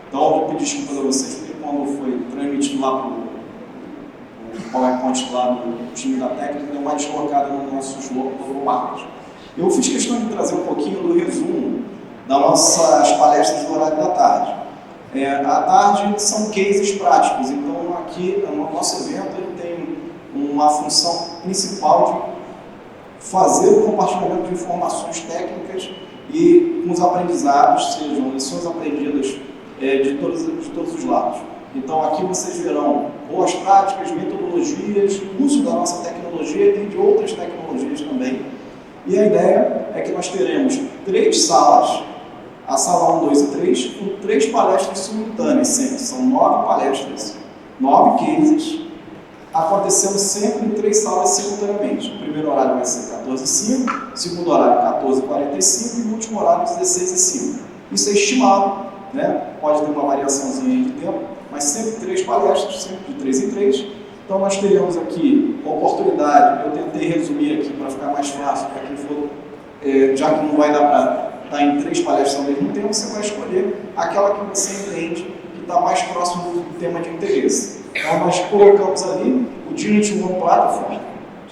S10: então eu vou pedir desculpas a vocês, porque quando foi transmitido lá para o PowerPoint lá do time da técnica, deu uma deslocada nos nossos logomarcos. Eu fiz questão de trazer um pouquinho do resumo das nossas palestras do horário da tarde. À tarde são cases práticos, então aqui o nosso evento ele tem uma função principal de fazer o compartilhamento de informações técnicas e com os aprendizados, sejam lições aprendidas de todos os lados. Então aqui vocês verão boas práticas, metodologias, uso da nossa tecnologia e de outras tecnologias também. E a ideia é que nós teremos 3 salas, a sala 1, 2 e 3, com 3 palestras simultâneas sempre. São 9 palestras, 9 cases, acontecendo sempre em 3 salas simultaneamente. O primeiro horário vai ser 14h05, o segundo horário 14h45 e o último horário 16h05. Isso é estimado, né? Pode ter uma variaçãozinha de tempo, mas sempre 3 palestras, sempre de 3 em 3. Então nós teremos aqui a oportunidade, eu tentei resumir aqui para ficar mais fácil para quem for, já que não vai dar para estar em 3 palestras ao mesmo tempo, você vai escolher aquela que você entende que está mais próximo do tema de interesse. Então nós colocamos ali o Dignity One Platform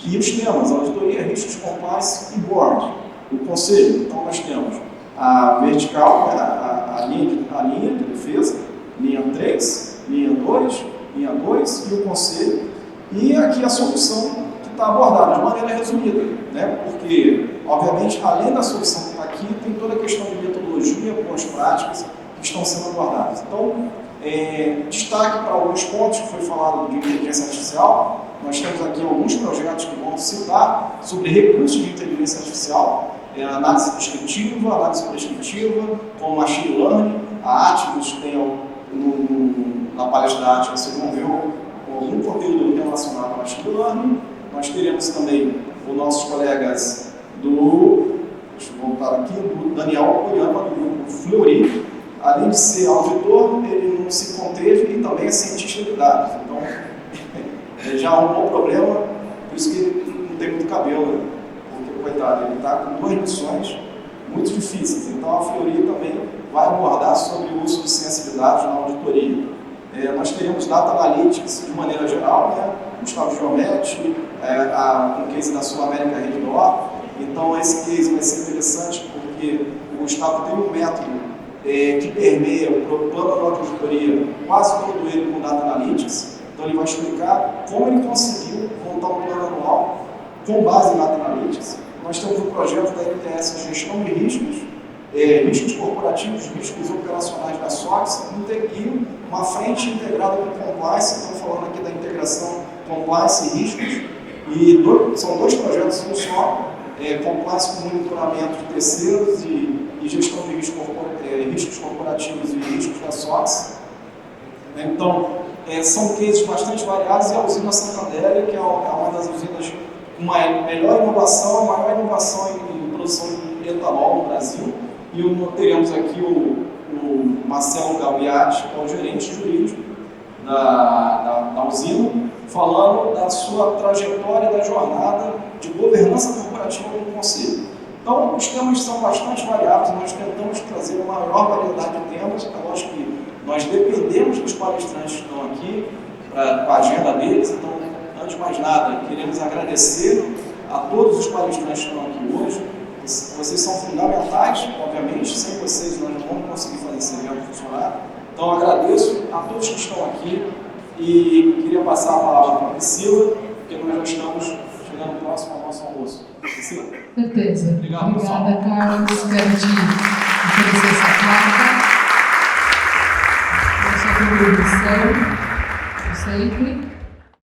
S10: e os temas, auditoria, riscos, compliance e board, o conselho. Então nós temos a vertical, a linha de defesa, linha 3, linha 2 e o conselho, e aqui a solução que está abordada de maneira resumida, né? Porque, obviamente, além da solução que está aqui, tem toda a questão de metodologia, boas práticas, que estão sendo abordados. Então, destaque para alguns pontos que foi falado de inteligência artificial. Nós temos aqui alguns projetos que vão citar sobre recursos de inteligência artificial, análise descritiva, análise prescritiva, como machine learning. A Atmos tem na palestra da Atmos, vocês vão ver algum conteúdo relacionado ao machine learning. Nós teremos também os nossos colegas deixa eu voltar aqui, do Daniel Oyama, do grupo Fleury. Além de ser auditor, ele não se conteve e também é cientista de dados. Então, ele já arrumou um problema, por isso que ele não tem muito cabelo, né? Porque, coitado, ele está com 2 missões muito difíceis. Então, a Fleury também vai abordar sobre o uso de ciência de dados na auditoria. Nós teremos Data Analytics de maneira geral, né? Gustavo Giometti, um case da Sul América Redditor. Então, esse case vai ser interessante porque o Gustavo tem um método que permeia o plano da auditoria, quase todo ele com Data Analytics. Então, ele vai explicar como ele conseguiu montar um plano anual com base em Data Analytics. Nós temos um projeto da LTS de gestão de riscos, riscos corporativos, riscos operacionais da SOX, e uma frente integrada com compliance. Estamos falando aqui da integração compliance e riscos, e são 2 projetos em um só, compliance com monitoramento de terceiros e gestão de riscos corporativos e riscos da SOX. Então, são cases bastante variados, e a usina Santander, que é uma das usinas com melhor inovação, a maior inovação em produção de etanol no Brasil. E teremos aqui o Marcelo Galbiati, que é o gerente jurídico da usina, falando da sua trajetória, da jornada de governança corporativa no Conselho. Então, os temas são bastante variados, nós tentamos trazer uma maior variedade de temas. É lógico que nós dependemos dos palestrantes que estão aqui, com a agenda deles. Então, antes de mais nada, queremos agradecer a todos os palestrantes que estão aqui hoje. Vocês são fundamentais, obviamente, sem vocês nós não vamos conseguir fazer esse evento funcionar. Então, agradeço a todos que estão aqui e queria passar a palavra para a Priscila, porque nós já estamos chegando próximo ao nosso almoço. Priscila?
S1: Certeza.
S10: Obrigado,
S1: Obrigada, Carlos. Quero te oferecer essa placa. Nossa contribuição, sempre.